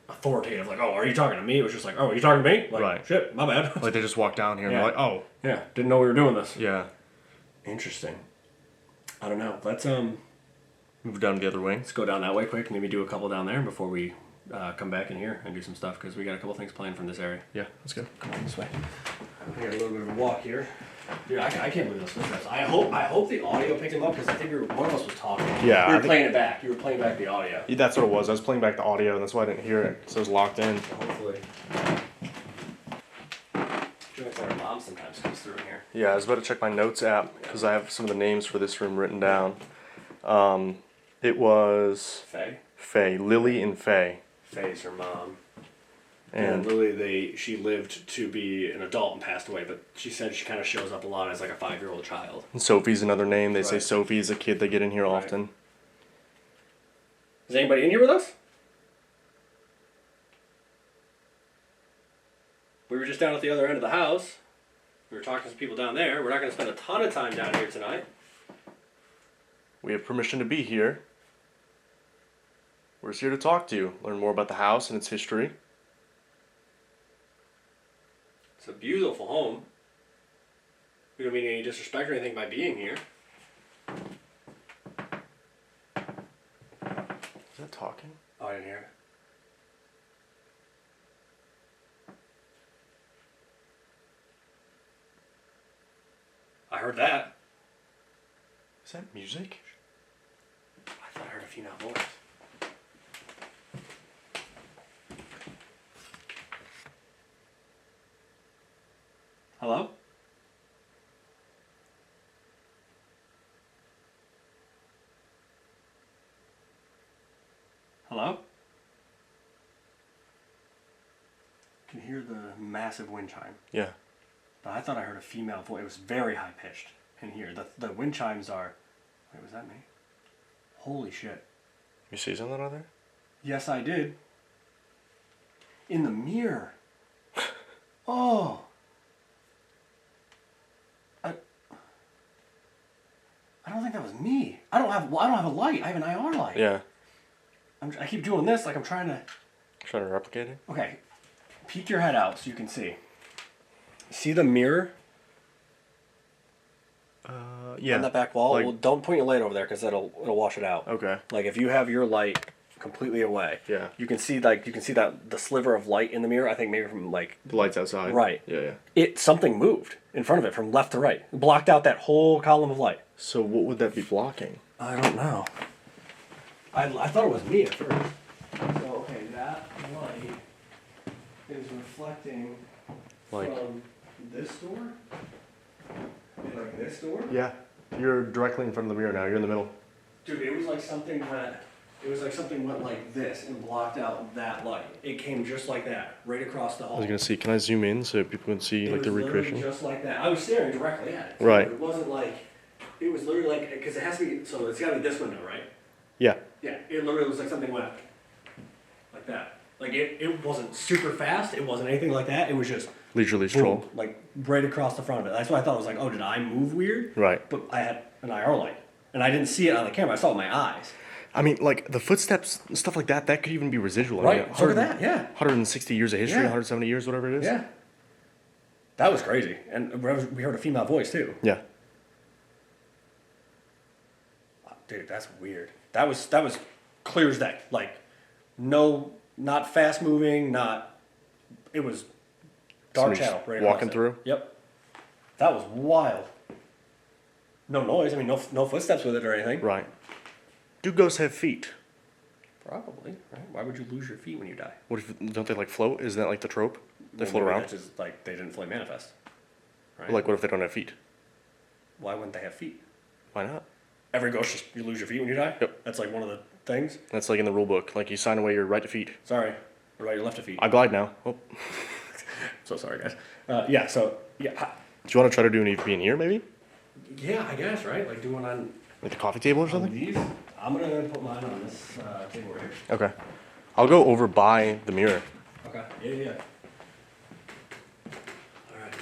authoritative. Like, oh, are you talking to me? It was just like, oh, are you talking to me? Like, Right. shit, my bad. Like they just walked down here and Yeah. they're like, oh, Yeah, didn't know we were doing this. yeah. Interesting. I don't know. Let's Move down to the other wing. let's go down that way quick. Maybe do a couple down there before we come back in here and do some stuff because we got a couple things planned from this area. Yeah, let's go. Come on this way. We got a little bit of a walk here. Dude, I can't believe those footsteps. I hope the audio picked him up because I think one of us was talking. Yeah, We I were think- playing it back. You were playing back the audio. That's what it was. I was playing back the audio, and that's why I didn't hear it. So it was locked in. Hopefully. I feel like our mom sometimes comes through in here. Yeah, I was about to check my notes app because I have some of the names for this room written down. It was Faye. Faye, Lily, and Faye. Faye's her mom. And And Lily, she lived to be an adult and passed away, but she said she kind of shows up a lot as like a 5-year-old child. Sophie's another name. They say Right. Sophie's a kid they get in here Right. often. Is anybody in here with us? We were just down at the other end of the house. We were talking to some people down there. We're not going to spend a ton of time down here tonight. We have permission to be here. We're just here to talk to you, learn more about the house and its history. It's a beautiful home. We don't mean any disrespect or anything by being here. Is that talking? Oh, I didn't hear it. I heard that. Is that music? I thought I heard a female voice. Hello? Hello? I can hear the massive wind chime. Yeah. But I thought I heard a female voice. It was very high pitched in here. The wind chimes are. Wait, was that me? Holy shit. You see something out there? Yes, I did. In the mirror. Oh. I don't think that was me. I don't have a light. I have an IR light. Yeah. I keep doing this like I'm trying to. Trying to replicate it? Okay. Peek your head out so you can see. See the mirror Yeah. on that back wall? Like- Well, don't point your light over there because it'll wash it out. Okay. Like if you have your light completely away, Yeah. you can see that the sliver of light in the mirror. I think maybe from like The light's outside. Right. Yeah. something moved in front of it from left to right, it blocked out that whole column of light. So what would that be blocking? I don't know. I thought it was me at first. So okay, that light is reflecting Like. from this door, like this door. Yeah. You're directly in front of the mirror now. You're in the middle. Dude, it was like something went. It was like something went like this and blocked out that light. It came just like that, right across the hall. I was gonna see. Can I zoom in so people can see It like was the literally recreation? just like that. I was staring directly at it. So Right. It wasn't like. It was literally like because it has to be. So it's got to be this window, right? Yeah. Yeah. It literally was like something went like that. Like it wasn't super fast. It wasn't anything like that. It was just Leisurely boom, stroll. like right across the front of it. That's why I thought it was like, oh, did I move weird? Right. But I had an IR light, and I didn't see it on the camera. I saw it with my eyes. I mean, like, the footsteps, stuff like that, that could even be residual. Right. I mean, Look at that. Yeah. 160 years of history, Yeah. 170 years, whatever it is. Yeah. That was crazy, and we heard a female voice too. Yeah. Dude, that's weird. That was clear as day. Like, no, not fast moving, not. It was dark Somebody's channel right walking across it. through? Yep. That was wild. No noise. I mean, no footsteps with it or anything. Right. Do ghosts have feet? Probably. Right? Why would you lose your feet when you die? What if, don't they, like, float? Isn't that, like, the trope? They Well, float maybe around? That's just like they didn't fully manifest. Right? Like, what if they don't have feet? Why wouldn't they have feet? Why not? Every ghost just you lose your feet when you die. Yep. That's like one of the things. That's like in the rule book. Like, you sign away your right to feet. Sorry. What about your left feet? I glide now. Oh. So sorry, guys. Yeah. So yeah. Do you want to try to do an being here, maybe? Yeah, I guess right. Like doing on Like the coffee table or on something? these. I'm gonna put mine on this table right here. Okay. I'll go over by the mirror. Okay. Yeah. All right.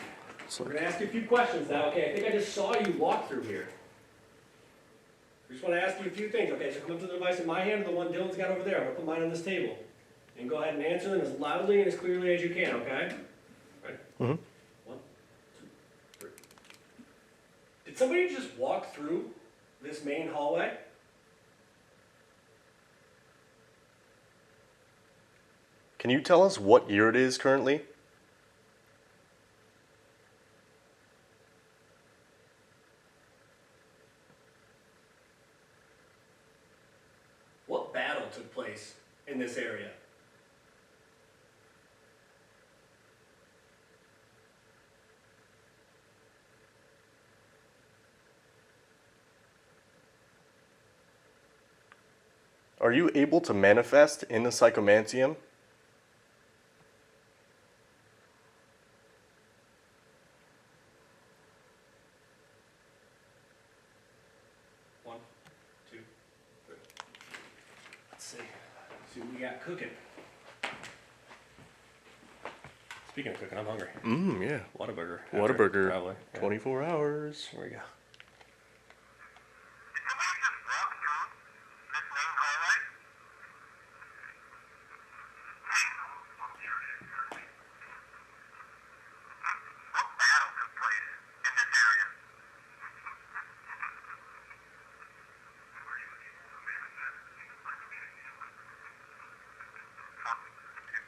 So, We're gonna ask you a few questions now. Okay. I think I just saw you walk through here. I just want to ask you a few things. Okay. So come up to the device in my hand, the one Dylan's got over there. I'm gonna put mine on this table, and go ahead and answer them as loudly and as clearly as you can. Okay. Right. Mhm. 1, 2, 3. Did somebody just walk through this main hallway? can you tell us what year it is currently? What battle took place in this area? Are you able to manifest in the Psychantium? One, two, three. Let's see. See what we got cooking. Speaking of cooking, I'm hungry. Yeah. Whataburger. Whataburger. Probably. Yeah. 24 hours. Here we go.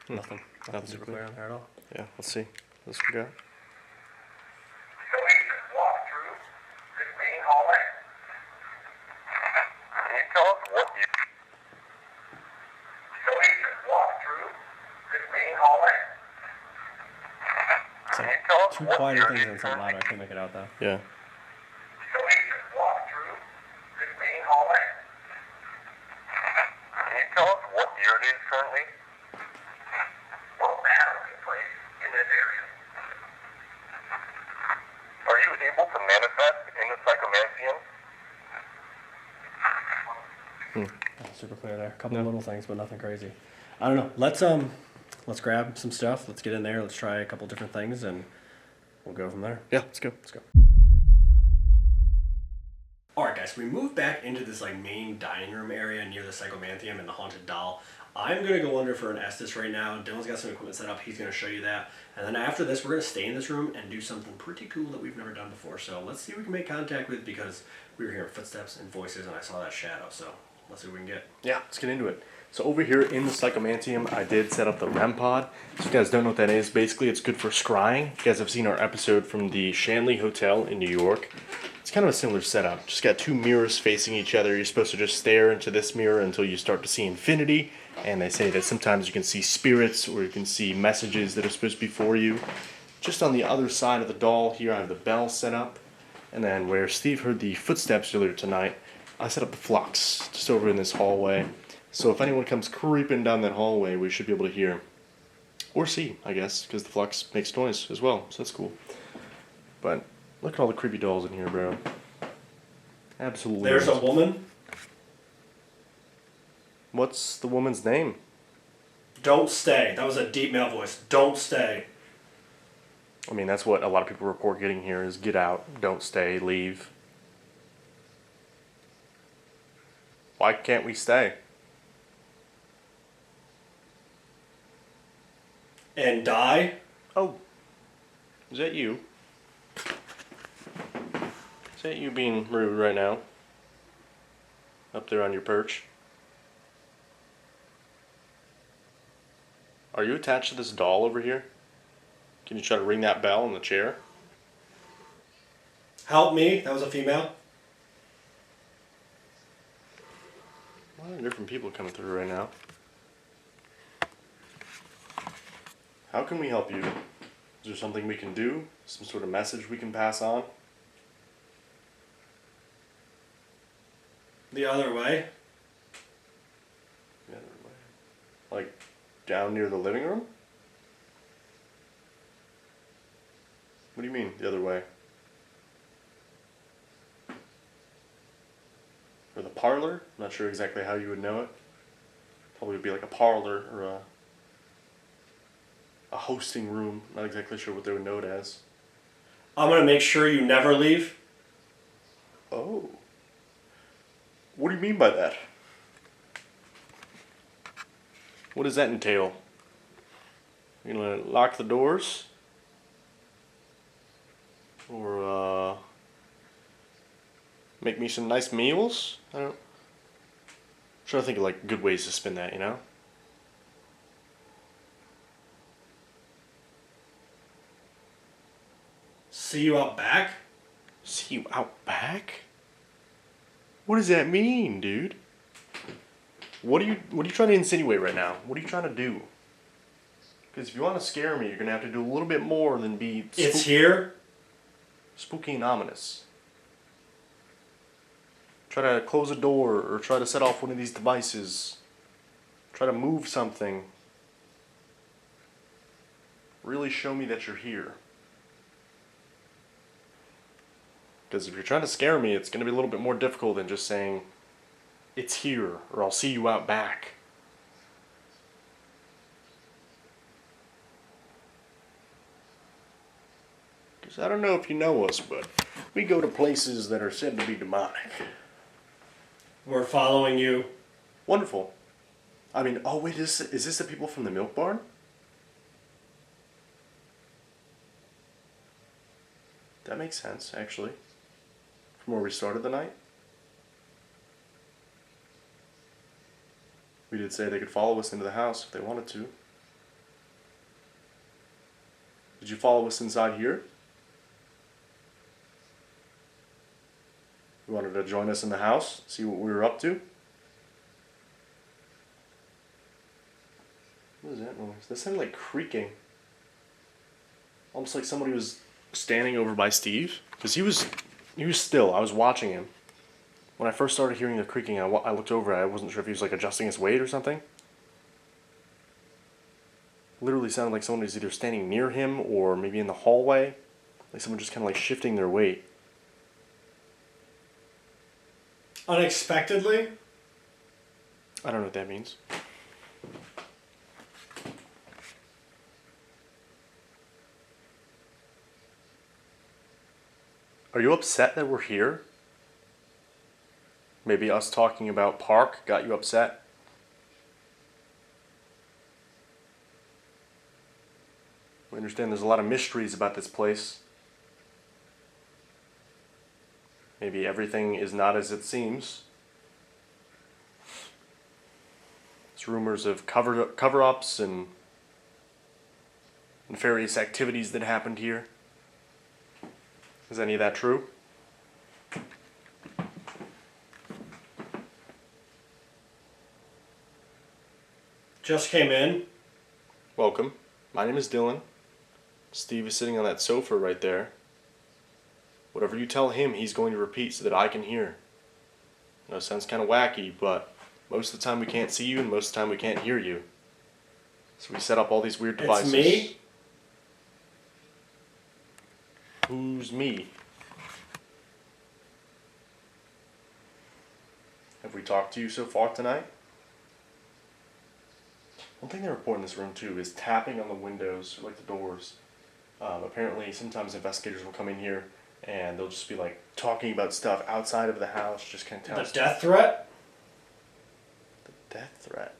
Nothing. Nothing super clear on there at all. Yeah, let's see. Let's go. So we just walked through this main hallway. Can you tell us what you... So we just walked through this main hallway. It's Can like you tell us two what quieter year things it than is something currently? louder. I can't make it out though. Yeah. So we just walked through this main hallway. Can you tell us what year it is currently? What battle took place in this area? Are you able to manifest in the Psychantium? Super clear there. A couple of little things, but nothing crazy. I don't know. Let's grab some stuff. Let's get in there. Let's try a couple different things, and we'll go from there. Yeah, let's go. Let's go. All right, guys. So we moved back into this like main dining room area near the Psychantium and the haunted doll. I'm gonna go under for an Estes right now. Dylan's got some equipment set up. He's gonna show you that, and then after this, we're gonna stay in this room and do something pretty cool that we've never done before. So let's see if we can make contact with, because we were hearing footsteps and voices, and I saw that shadow. So let's see what we can get. Yeah, let's get into it. So over here in the Psychantium, I did set up the REM pod. So if you guys don't know what that is, basically it's good for scrying. If you guys have seen our episode from the Shanley Hotel in New York, it's kind of a similar setup. Just got two mirrors facing each other. You're supposed to just stare into this mirror until you start to see infinity. And they say that sometimes you can see spirits, or you can see messages that are supposed to be for you. Just on the other side of the doll here, I have the bell set up. And then where Steve heard the footsteps earlier tonight, I set up the flux just over in this hallway. So if anyone comes creeping down that hallway, we should be able to hear. Or see, I guess, because the flux makes noise as well, so that's cool. But look at all the creepy dolls in here, bro. Absolutely. There's a woman. What's the woman's name? Don't stay. That was a deep male voice. Don't stay. I mean, that's what a lot of people report getting here is get out, don't stay, leave. Why can't we stay? And die? Oh, is that you? Is that you being rude right now? Up there on your perch? Are you attached to this doll over here? Can you try to ring that bell in the chair? Help me. That was a female. A lot of different people coming through right now. How can we help you? Is there something we can do? Some sort of message we can pass on? The other way. The other way. Like down near the living room? What do you mean, the other way? Or the parlor? I'm not sure exactly how you would know it. Probably would be like a parlor or a hosting room. Not exactly sure what they would know it as. I'm going to make sure you never leave. Oh. What do you mean by that? What does that entail? You gonna lock the doors? Or make me some nice meals? I don't. I'm trying to think of like good ways to spin that, you know? See you out back? See you out back? What does that mean, dude? What are you trying to insinuate right now? What are you trying to do? Because if you want to scare me, you're gonna have to do a little bit more than be It's here. spooky and ominous. Try to close a door or try to set off one of these devices. Try to move something. Really show me that you're here. Because if you're trying to scare me, it's going to be a little bit more difficult than just saying, it's here, or I'll see you out back. Because I don't know if you know us, but we go to places that are said to be demonic. We're following you. Wonderful. I mean, oh wait, is this the people from the milk barn? That makes sense, actually. From where we started the night. We did say they could follow us into the house if they wanted to. Did you follow us inside here? You wanted to join us in the house, see what we were up to? What is that noise? That sounded like creaking. Almost like somebody was standing over by Steve. Because he was still. I was watching him. When I first started hearing the creaking, I looked over. I wasn't sure if he was like adjusting his weight or something. Literally sounded like someone was either standing near him or maybe in the hallway. Like someone just kind of like shifting their weight. Unexpectedly? I don't know what that means. Are you upset that we're here? Maybe us talking about Park got you upset? We understand there's a lot of mysteries about this place. Maybe everything is not as it seems. There's rumors of cover-ups and nefarious activities that happened here. Is any of that true? Just came in. Welcome. My name is Dylan. Steve is sitting on that sofa right there. Whatever you tell him, he's going to repeat so that I can hear. I know it sounds kind of wacky, but most of the time we can't see you and most of the time we can't hear you. So we set up all these weird devices. It's me? Who's me? Have we talked to you so far tonight? One thing they report in this room too is tapping on the windows, like the doors. Apparently, sometimes investigators will come in here and they'll just be like talking about stuff outside of the house, just kind of tell The us death threat? the death threat.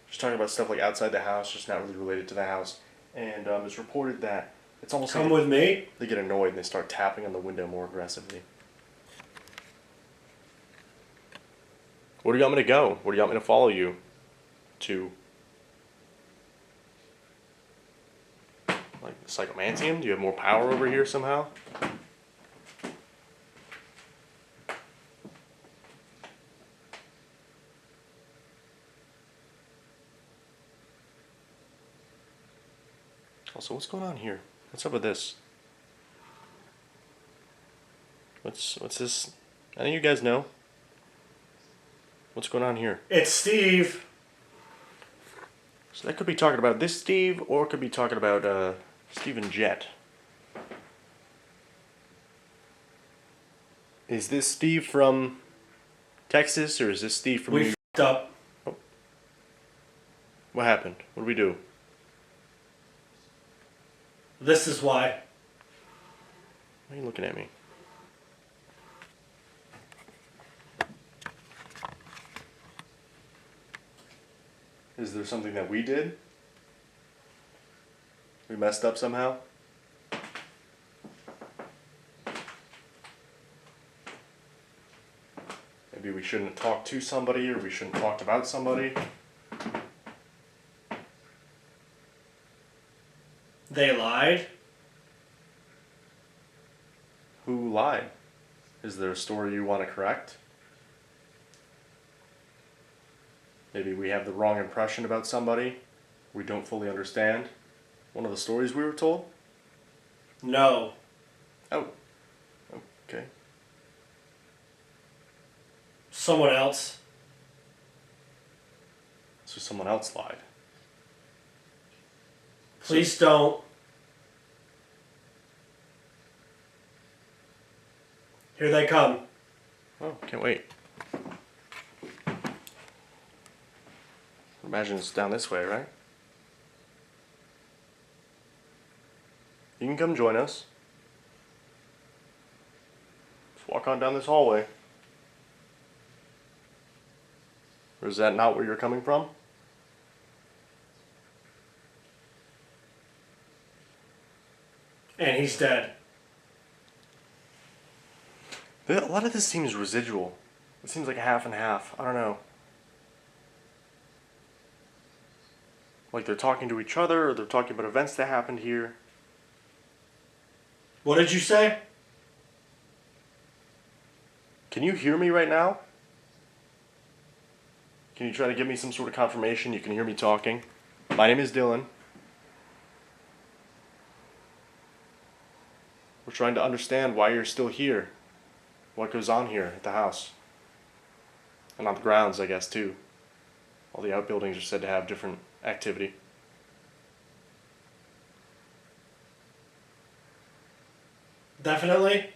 Just talking about stuff like outside the house, just not really related to the house. And it's reported that it's almost Come like with me. they get annoyed and they start tapping on the window more aggressively. Where do you want me to go? Where do you want me to follow you? To? Like the Psychantium? Do you have more power over here somehow? Also, what's going on here? What's up with this? What's this? Any of you guys know? What's going on here? It's Steve. So that could be talking about this Steve, or it could be talking about Steve and Jet. Is this Steve from Texas, or is this Steve from New We York? f***ed up. What happened? What did we do? This is why. Why are you looking at me? Is there something that we did? We messed up somehow? Maybe we shouldn't have talked to somebody, or we shouldn't have talked about somebody. They lied. Who lied? Is there a story you want to correct? Maybe we have the wrong impression about somebody we don't fully understand one of the stories we were told? No. Oh. Okay. Someone else. So someone else lied. Please don't. Here they come. Oh, can't wait. Imagine it's down this way, right? You can come join us. Just walk on down this hallway. Or is that not where you're coming from? And he's dead. A lot of this seems residual. It seems like half and half. I don't know. Like they're talking to each other, or they're talking about events that happened here. What did you say? Can you hear me right now? Can you try to give me some sort of confirmation you can hear me talking? My name is Dylan. We're trying to understand why you're still here. What goes on here at the house. And on the grounds, I guess, too. All the outbuildings are said to have different activity. Definitely.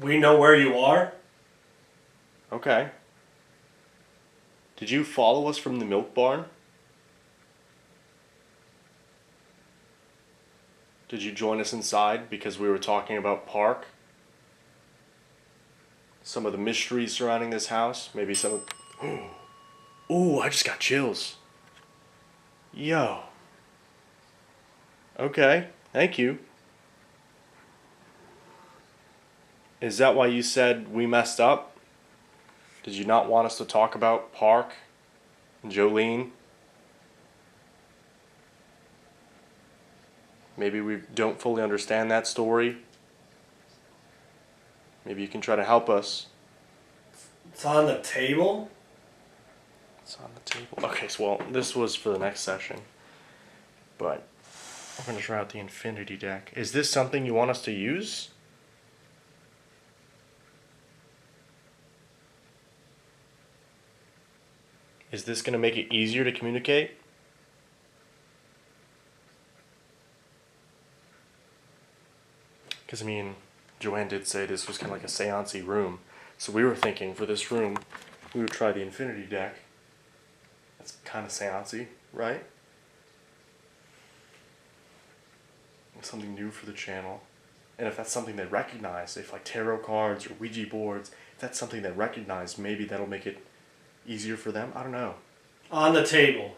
We know where you are. Okay. Did you follow us from the milk barn? Did you join us inside because we were talking about Park? Some of the mysteries surrounding this house? Maybe some of... Ooh, I just got chills. Yo. Okay, thank you. Is that why you said we messed up? Did you not want us to talk about Park and Jolene? Maybe we don't fully understand that story. Maybe you can try to help us. It's on the table. It's on the table. Okay, so well, this was for the next session. But I'm going to try out the Infinity deck. Is this something you want us to use? Is this going to make it easier to communicate? Because, I mean, Joanne did say this was kind of like a seance-y room. So we were thinking for this room, we would try the infinity deck. That's kind of seance-y, right? Something new for the channel. And if that's something they recognize, if like tarot cards or Ouija boards, if that's something they recognize, maybe that'll make it easier for them. I don't know. On the table.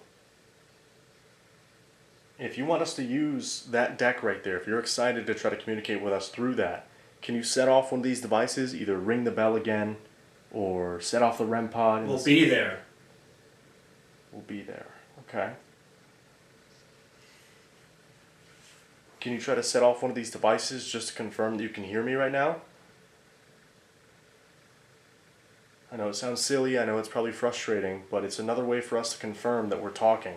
If you want us to use that deck right there, if you're excited to try to communicate with us through that, can you set off one of these devices? Either ring the bell again, or set off the REM pod. We'll be there. We'll be there. Okay. Can you try to set off one of these devices just to confirm that you can hear me right now? I know it sounds silly, I know it's probably frustrating, but it's another way for us to confirm that we're talking.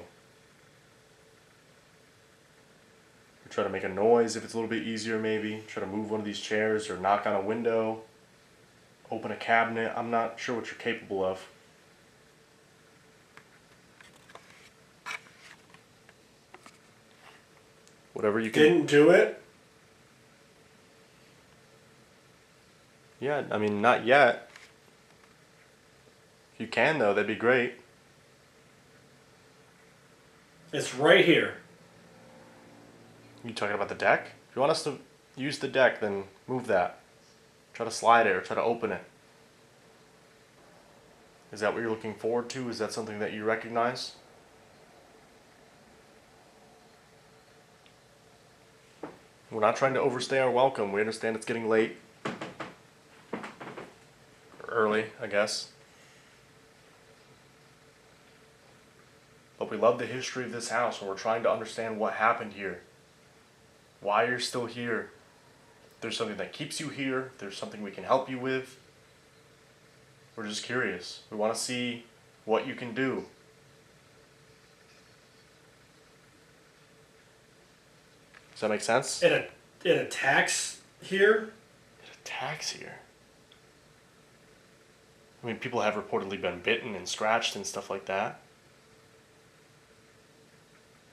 Try to make a noise if it's a little bit easier maybe. Try to move one of these chairs or knock on a window. Open a cabinet. I'm not sure what you're capable of. Whatever you can. Didn't do it? Yeah, I mean, not yet. If you can though, that'd be great. It's right here. You talking about the deck? If you want us to use the deck, then move that. Try to slide it or try to open it. Is that what you're looking forward to? Is that something that you recognize? We're not trying to overstay our welcome. We understand it's getting late. Or early, I guess. But we love the history of this house and we're trying to understand what happened here. Why you're still here. If there's something that keeps you here, if there's something we can help you with. We're just curious. We want to see what you can do. Does that make sense? It attacks here? It attacks here. I mean, people have reportedly been bitten and scratched and stuff like that.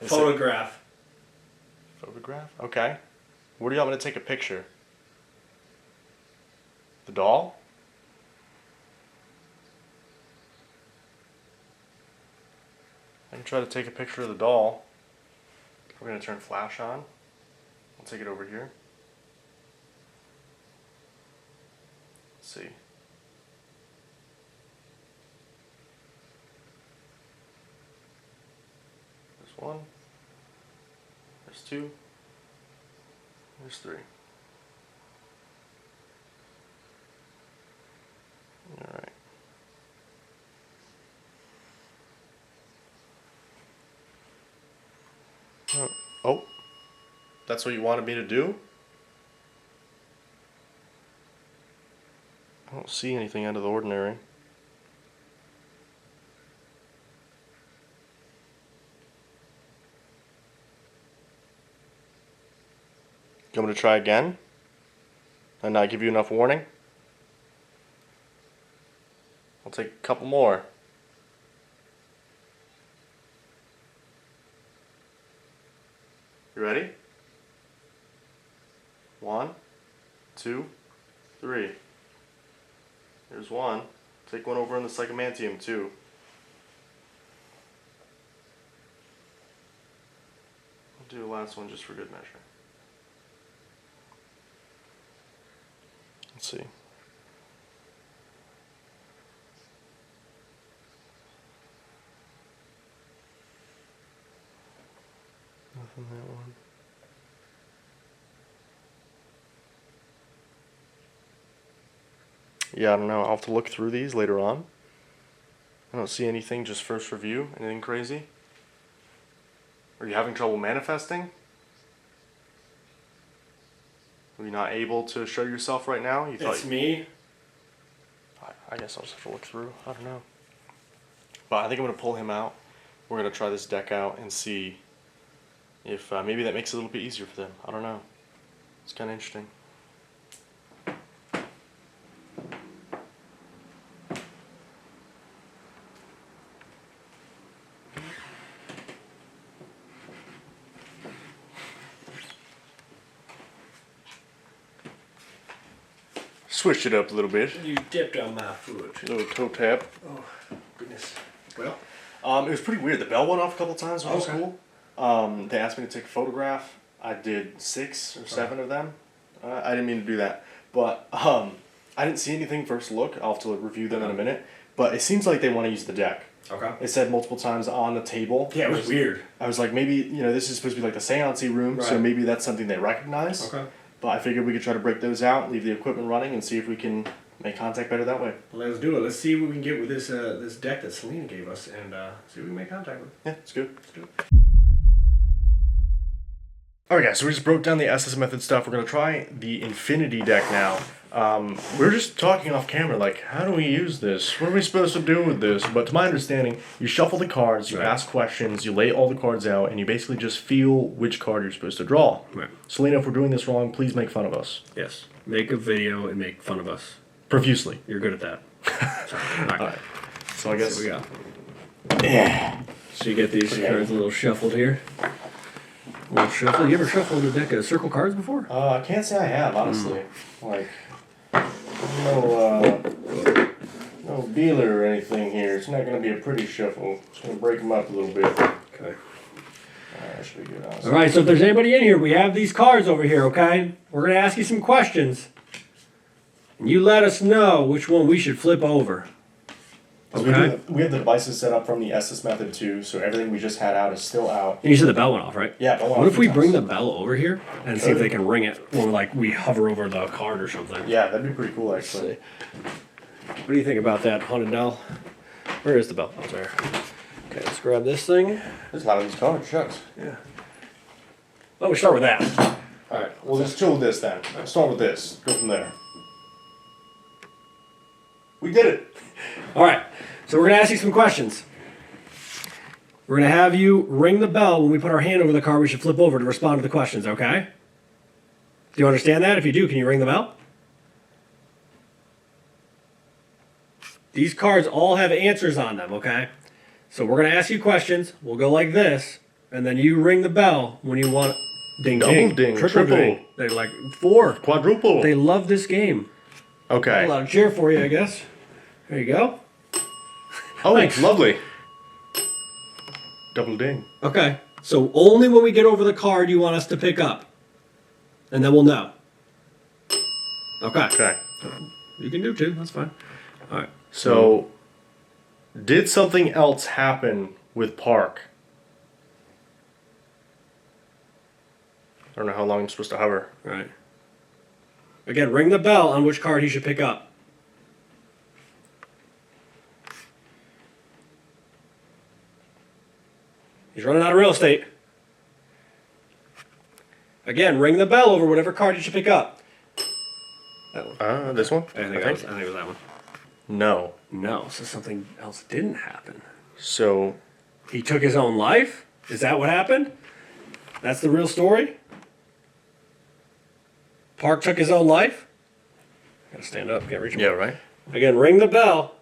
Photograph. Photograph? Okay. Where do you want me to take a picture? The doll? I can try to take a picture of the doll. We're going to turn flash on. I'll take it over here. Let's see. There's one. There's two. There's three. Alright. Oh. That's what you wanted me to do? I don't see anything out of the ordinary. You want me to try again? And not give you enough warning? I'll take a couple more. You ready? 1, 2, 3. Here's one. Take one over in the Psychantium too. I'll do the last one just for good measure. Let's see. Nothing that one. Yeah, I don't know. I'll have to look through these later on. I don't see anything, just first review. Anything crazy? Are you having trouble manifesting? Are you not able to show yourself right now? You It's me. I guess I'll just have to look through. I don't know. But I think I'm going to pull him out. We're going to try this deck out and see if maybe that makes it a little bit easier for them. I don't know. It's kind of interesting. switched it up a little bit. You dipped on my foot. A little toe tap. Oh, goodness. Well, It was pretty weird. The bell went off a couple times, which was Okay. cool. They asked me to take a photograph. I did 6 or 7 of them. I didn't mean to do that. But I didn't see anything first look. I'll have to review them in a minute. But it seems like they want to use the deck. okay. It said multiple times on the table. Yeah, it was weird. I was like, maybe, this is supposed to be like the seance room, so Right. maybe that's something they recognize. Okay. But I figured we could try to break those out, leave the equipment running, and see if we can make contact better that way. Let's do it. Let's see what we can get with this this deck that Selena gave us, and see what we can make contact with. Yeah, it's good. Let's do it. Alright guys, so we just broke down the SS method stuff. We're going to try the infinity deck now. We were just talking off camera, like, how do we use this? What are we supposed to do with this? But to my understanding, you shuffle the cards, you Right. ask questions, you lay all the cards out, and you basically just feel which card you're supposed to draw. Right. Selena, if we're doing this wrong, please make fun of us. Yes. Make a video and make fun of us. Profusely. You're good at that. Sorry. All right. Alright. So I guess... So we got. Yeah. So you get these cards a little shuffled here. A little shuffle. You ever shuffled a deck of circle cards before? I can't say I have, honestly. Like, no dealer or anything here. It's not going to be a pretty shuffle. It's going to break them up a little bit. Okay. That should be good, honestly. All right. So if there's anybody in here, we have these cards over here. Okay. We're gonna ask you some questions, and you let us know which one we should flip over. Okay. We have the devices set up from the SS method too, so everything we just had out is still out. And you said the bell went off, right? Yeah, but What if we bring the bell over here and see if they can ring it, or like we hover over the card or something? Yeah, that'd be pretty cool, actually. What do you think about that haunted doll? Where is the bell? Oh, it's there. Okay, let's grab this thing. There's a lot of these cards, shucks. Yeah. Well, we start with that. Alright, we'll just chill with this then. Let's start with this. Go from there. We did it! All right. So we're gonna ask you some questions. We're gonna have you ring the bell when we put our hand over the card. We should flip over to respond to the questions. Okay? Do you understand that? If you do, can you ring the bell? These cards all have answers on them. Okay? So we're gonna ask you questions. We'll go like this, and then you ring the bell when you want. Ding Double ding, ding, triple triple. ding. They like 4. Quadruple! They love this game. A Okay. lot of cheer for you, I guess. There you go. Oh, Thanks. lovely. Double ding. Okay. So only when we get over the card you want us to pick up. And then we'll know. Okay. Okay. You can do 2. That's fine. All right. So, did something else happen with Park? I don't know how long I'm supposed to hover. All right. Again, ring the bell on which card he should pick up. He's running out of real estate. Again, ring the bell over whatever card you should pick up. That one. This one? I think it was that one. No. No, so something else didn't happen. So, He took his own life? Is that what happened? That's the real story? Park took his own life? Gotta stand up, can't reach him. yeah, right? Again, ring the bell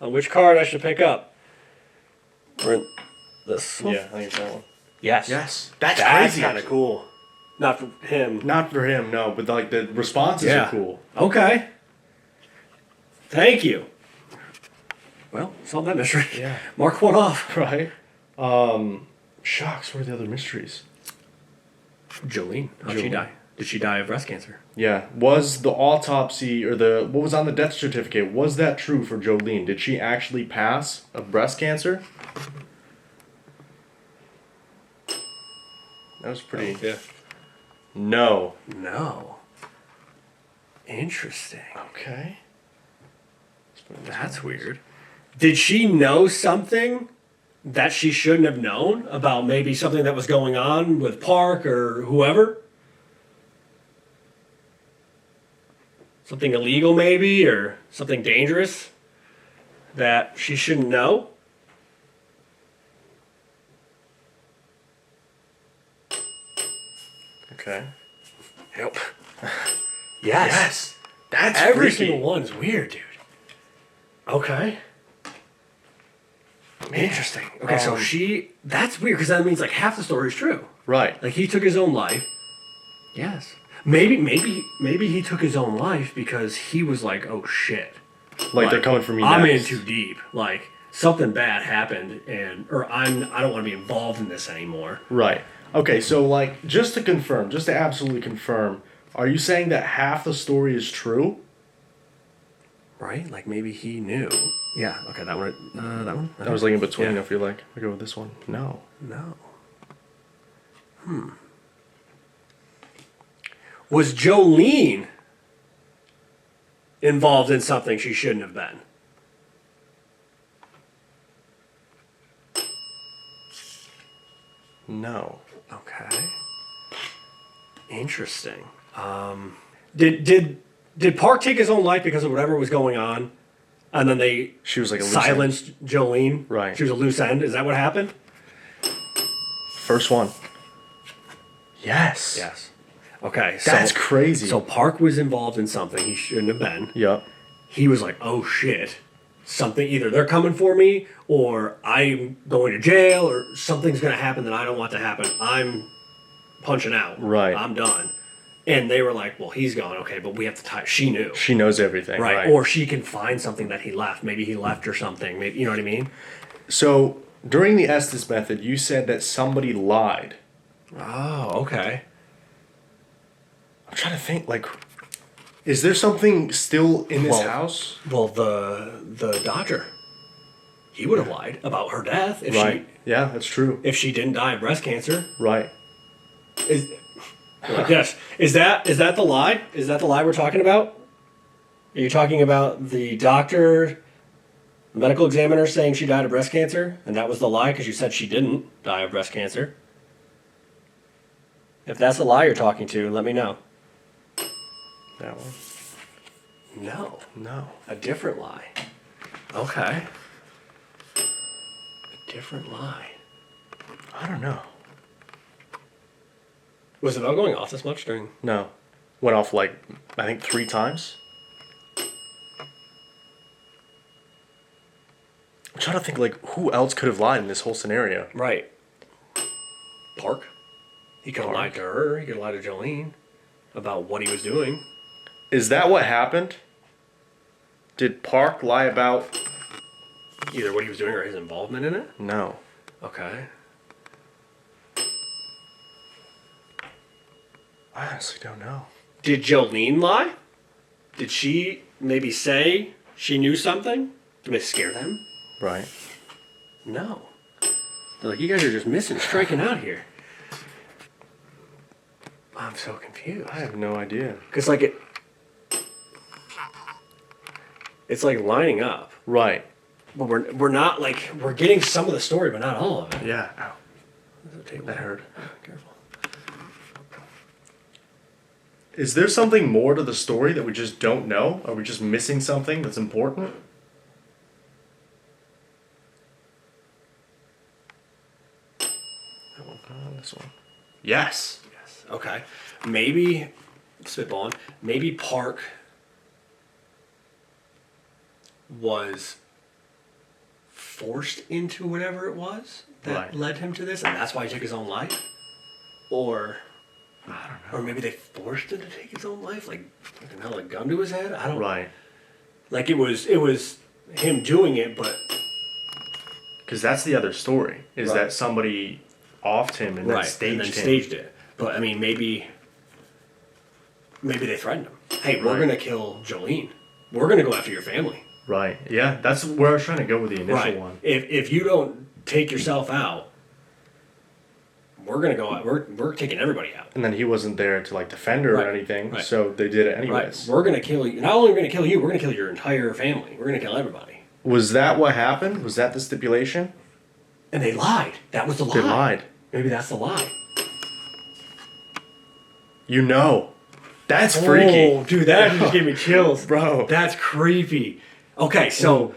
on which card I should pick up. We're in this one? Yeah, I think it's that one. Yes. Yes. That's That's crazy. kind of cool. Not for him. Not for him, no, but like the responses Yeah. are cool. Okay. Thank you. Well, solve that mystery. Yeah. Mark one off. Right? Shucks, what are the other mysteries? Jolene. How'd she Jolene. die? Did she die of breast cancer? Yeah. Was the autopsy or what was on the death certificate, was that true for Jolene? Did she actually pass of breast cancer? That was pretty. Yeah. No. No. Interesting. Okay. That's weird. Did she know something that she shouldn't have known about maybe something that was going on with Park or whoever? Something illegal maybe, or something dangerous that she shouldn't know? Okay. Yep. Yes. That's Every freaky. single one's weird, dude. Okay. Interesting. Okay, so that's weird because that means like half the story is true. Right. Like he took his own life. Yes. Maybe he took his own life because he was like, oh shit. Like they're coming for me I'm next. in too deep. Like something bad happened, or I don't want to be involved in this anymore. Right. Okay, so like just to absolutely confirm, are you saying that half the story is true? Right? Like maybe he knew. Yeah. Okay. That one. That one. I was like in between. Yeah. I feel like I go with this one. No. No. Was Jolene involved in something she shouldn't have been? No. Okay. Interesting. Did Park take his own life because of whatever was going on, and then they She was like a loose end. silenced Jolene? Right. She was a loose end. Is that what happened? First one. Yes. Yes. Okay. That's crazy. So Park was involved in something he shouldn't have been. Yep. He was like, "Oh shit." Something, either they're coming for me or I'm going to jail or something's going to happen that I don't want to happen. I'm punching out. Right. I'm done. And they were like, well, he's gone. Okay, but we have to tie. She knew. She knows everything. Right. Or she can find something that he left. Maybe he left or something. Maybe, you know what I mean? So during the Estes method, you said that somebody lied. Oh, okay. I'm trying to think, like, is there something still in this house? Well, the doctor, he would have lied about her death if Right. Yeah, that's true. she didn't die of breast cancer. Right. Is yes. Is that the lie? Is that the lie we're talking about? Are you talking about the doctor, the medical examiner saying she died of breast cancer, and that was the lie because you said she didn't die of breast cancer? If that's the lie you're talking to, let me know. That one. No, No. a different lie. Okay. A different lie. I don't know. Was the bell going off this much during? No. Went off like, I think 3 times. I'm trying to think, like, who else could have lied in this whole scenario? Right. Park. He could have lied to her. He could have lied to Jolene about what he was doing. Is that what happened? Did Park lie about... Either what he was doing or his involvement in it? No. Okay. I honestly don't know. Did Jolene lie? Did she maybe say she knew something to maybe scare them? Right. No. They're like, you guys are just missing, striking out here. I'm so confused. I have no idea. Because, like, it's like lining up. Right. But we're not, like, we're getting some of the story, but not all of it. Yeah. Ow. That hurt. Careful. Is there something more to the story that we just don't know? Are we just missing something that's important? That one. This one. Yes. Yes. Okay. Maybe, spitballing, maybe Park was forced into whatever it was that Right. led him to this, and that's why he took his own life? Or, I don't know. Or maybe they forced him to take his own life, like, fucking held a gun to his head? I don't know. Right. Like, it was him doing it, but... Because that's the other story, is Right. that somebody offed him and then staged him. it. But, I mean, maybe they threatened him. Hey, we're Right. going to kill Jolene. We're going to go after your family. Right. Yeah, that's where I was trying to go with the initial one. If you don't take yourself out, we're gonna go out. We're taking everybody out. And then he wasn't there to like defend her or Right. anything, Right. so they did it anyways. Right. We're gonna kill you. Not only are we gonna kill you, we're gonna kill your entire family. We're gonna kill everybody. Was that what happened? Was that the stipulation? And they lied. That was the lie. They lied. Maybe that's the lie. You know. That's freaky. Oh, dude, that just gave me chills, Bro. That's creepy. Okay, so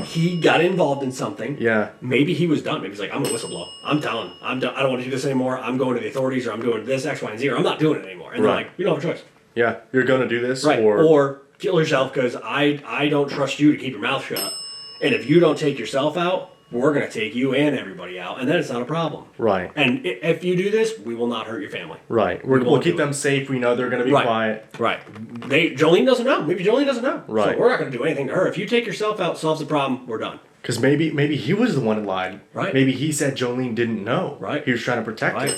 he got involved in something. Yeah. Maybe he was done. Maybe he's like, I'm gonna whistleblow. I'm done. I'm done. I don't want to do this anymore. I'm going to the authorities, or I'm doing this X, Y, and Z, or I'm not doing it anymore. And Right. they're like, you don't have a choice. Yeah. You're gonna do this? Right. Or Or kill yourself because I don't trust you to keep your mouth shut. And if you don't take yourself out, we're going to take you and everybody out, and then it's not a problem. Right. And if you do this, we will not hurt your family. Right. We We'll won't keep do them it. safe. We know they're going to be Right. quiet. Right. Jolene doesn't know. Maybe Jolene doesn't know. Right. So we're not going to do anything to her. If you take yourself out, solves the problem, we're done. Because maybe he was the one who lied. Right. Maybe he said Jolene didn't know. Right. He was trying to protect Right. her.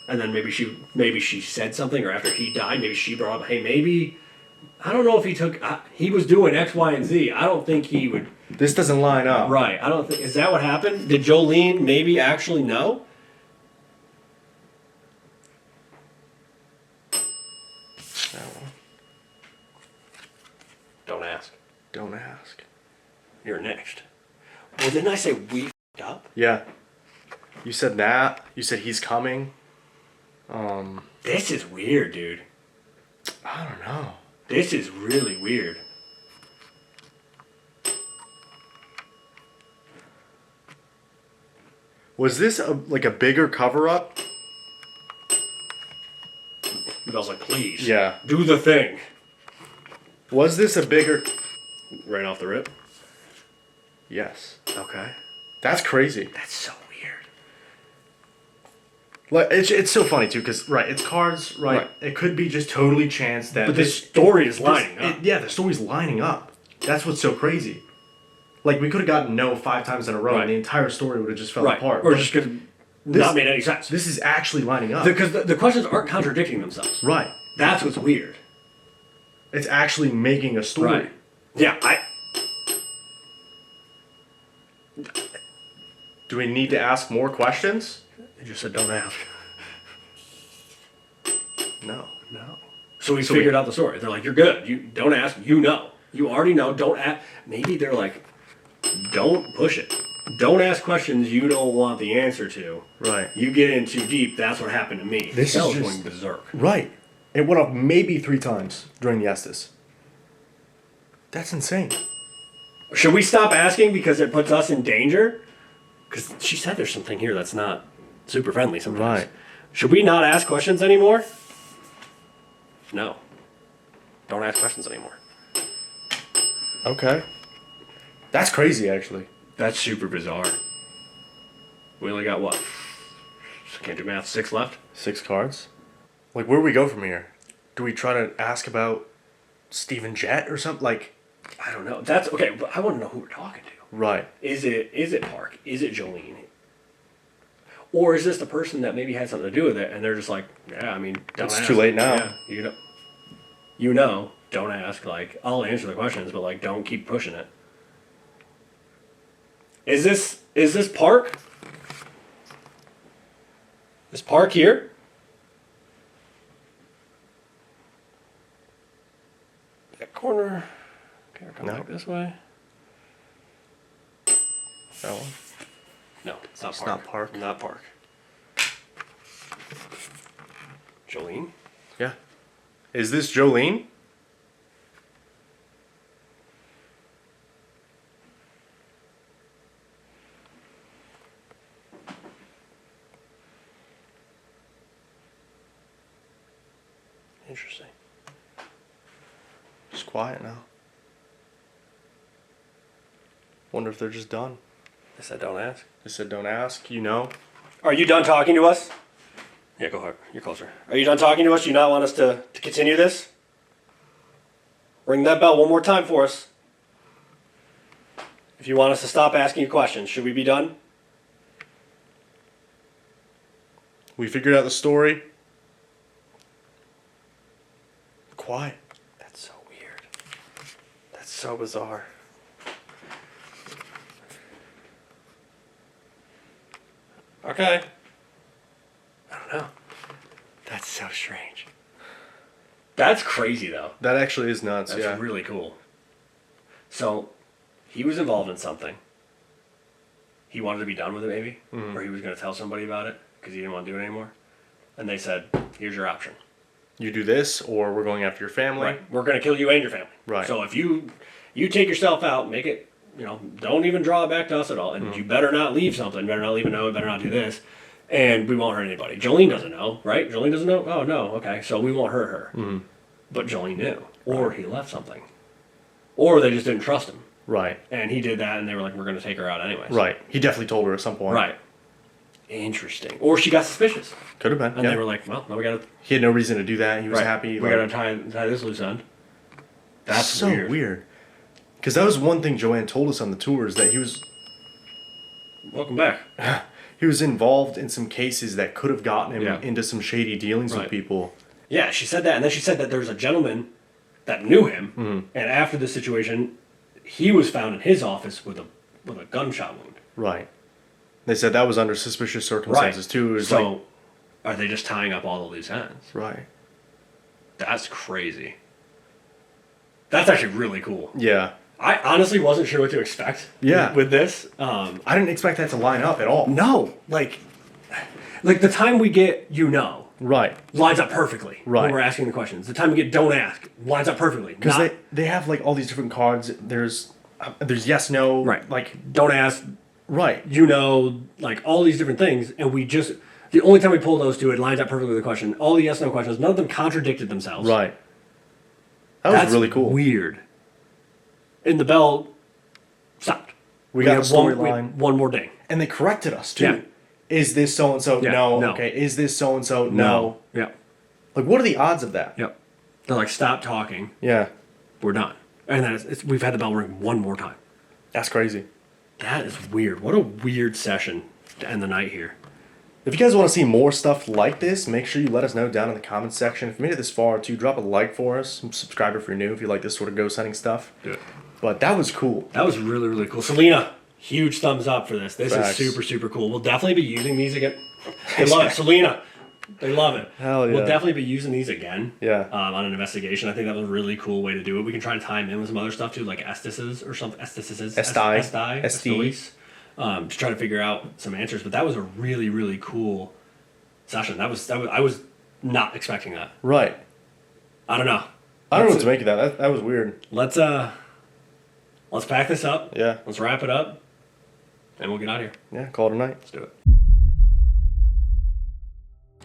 And then maybe she said something, or after he died, maybe she brought up, hey, maybe, I don't know if he was doing X, Y, and Z. I don't think he would. This doesn't line up. Right. I don't think, is that what happened? Did Jolene maybe actually know? Don't ask. Don't ask. You're next. Well, didn't I say we f***ed up? Yeah. You said that. You said he's coming. This is weird, dude. I don't know. This is really weird. Was this like a bigger cover up? I was like, please. Yeah. Do the thing. Was this a bigger? Right off the rip. Yes. Okay. That's crazy. That's so weird. Like it's so funny too, because it's cards, right? Right. It could be just totally chance that. But this story is lining up. Yeah, the story's lining up. That's what's so crazy. Like we could have gotten no 5 times in a row, Right. and the entire story would have just fell Right. apart. Or But just could not made any sense. this is actually lining up. Because the questions aren't contradicting themselves. Right. That's what's weird. It's actually making a story. Right. Yeah, Do we need to ask more questions? They just said don't ask. No. No. So we figured out the story. They're like, you're good. You don't ask. You know. You already know. Don't ask. Maybe they're like, don't push it. Don't ask questions you don't want the answer to. Right. You get in too deep. That's what happened to me. This That is was just- going berserk. Right. It went up maybe 3 times during the Estes. That's insane. Should we stop asking because it puts us in danger? Because she said there's something here that's not super friendly sometimes. Right. Should we not ask questions anymore? No. Don't ask questions anymore. Okay. That's crazy, actually. That's super bizarre. We only got what? Can't do math. 6 left? 6 cards. Like, where do we go from here? Do we try to ask about Stephen Jett or something? Like, I don't know. That's okay, but I want to know who we're talking to. right. Is it Park? Is it Jolene? Or is this the person that maybe had something to do with it and they're just like, yeah, I mean, don't It's ask. too late now. Yeah, you know, don't ask. Like, I'll answer the questions, but like, don't keep pushing it. Is this Park? Is Park here? That corner. Okay, come No. back this way. That one. No, it's not Park. not Park. Not Park. Jolene? Yeah. Is this Jolene? Interesting. It's quiet now. Wonder if they're just done. They said don't ask. They said don't ask, you know. Are you done talking to us? Yeah, go ahead. You're closer. Are you done talking to us? Do you not want us to continue this? Ring that bell one more time for us. If you want us to stop asking you questions, should we be done? We figured out the story. Quiet. That's so weird. That's so bizarre. Okay. I don't know. That's so strange. That's crazy, though. That actually is nuts, That's yeah. really cool. So, he was involved in something. He wanted to be done with it, maybe, or he was going to tell somebody about it because he didn't want to do it anymore. And they said, "Here's your option. You do this, or we're going after your family. Right? We're going to kill you and your family. Right. So if you take yourself out, make it, don't even draw it back to us at all, and you better not leave something. Better not leave a note. Better not do this, and we won't hurt anybody." Jolene doesn't know, right? Jolene doesn't know. Oh no, okay, so we won't hurt her. But Jolene knew, or he left something, or they just didn't trust him. Right. And he did that, and they were like, we're going to take her out anyways. Right. He definitely told her at some point. Right. Interesting. Or she got suspicious. Could have been. And they were like, well, now we got to... He had no reason to do that. He was happy. We got to tie this loose end. That's so weird. Because that was one thing Joanne told us on the tour, is that he was... Welcome back. He was involved in some cases that could have gotten him into some shady dealings with people. Yeah, she said that. And then she said that there was a gentleman that knew him. And after this situation, he was found in his office with a gunshot wound. Right. They said that was under suspicious circumstances, too. It was so, are they just tying up all the loose ends? Right. That's crazy. That's actually really cool. Yeah. I honestly wasn't sure what to expect with this. I didn't expect that to line up at all. No. Like the time we get right, lines up perfectly right. when we're asking the questions. The time we get don't ask lines up perfectly. Because they have like all these different cards. There's yes, no. Right. Like don't ask. Right. Like all these different things. And we just... The only time we pull those two, it lines up perfectly with the question. All the yes-no questions, none of them contradicted themselves. Right. That was really cool. Weird. And the bell stopped. We got a storyline. One more ding. And they corrected us, too. Yeah. Is this so-and-so? Yeah, No. no. Okay. Is this so-and-so? No. Yeah. Like, what are the odds of that? Yep. They're like, stop talking. Yeah. We're done. And then we've had the bell ring one more time. That's crazy. That is weird. What a weird session to end the night here. If you guys want to see more stuff like this, make sure you let us know down in the comments section. If you made it this far, too, drop a like for us. Subscribe if you're new, if you like this sort of ghost hunting stuff. Do it. But that was cool. That was really, really cool. Selena, huge thumbs up for this. This Facts. is super, super cool. We'll definitely be using these again. They love it. Selena, they love it. Hell yeah. We'll definitely be using these again. Yeah. On an investigation. I think that was a really cool way to do it. We can try to tie them in with some other stuff too, like estices or something. Estis. To try to figure out some answers. But that was a really, really cool session. I was not expecting that. Right. I don't know. I don't know what to make of that. That was weird. Let's pack this up. Yeah. Let's wrap it up. And we'll get out of here. Yeah, call it a night. Let's do it.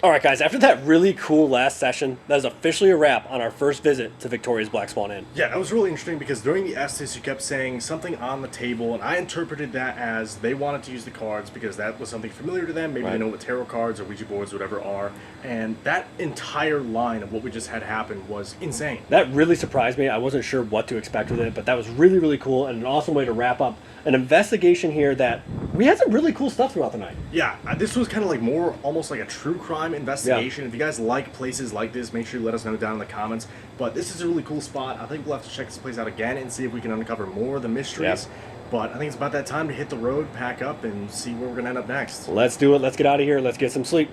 All right, guys, after that really cool last session, that is officially a wrap on our first visit to Victoria's Black Swan Inn. Yeah, that was really interesting because during the Estes, you kept saying something on the table, and I interpreted that as they wanted to use the cards because that was something familiar to them. Maybe they know what tarot cards or Ouija boards or whatever are. And that entire line of what we just had happen was insane. That really surprised me. I wasn't sure what to expect with it, but that was really, really cool and an awesome way to wrap up an investigation here that we had some really cool stuff throughout the night. Yeah, this was kind of like more almost like a true crime investigation. If you guys like places like this, make sure you let us know down in the comments. But this is a really cool spot. I think we'll have to check this place out again and see if we can uncover more of the mysteries. But I think it's about that time to hit the road, pack up, and see where we're going to end up next. Let's do it. Let's get out of here. Let's get some sleep.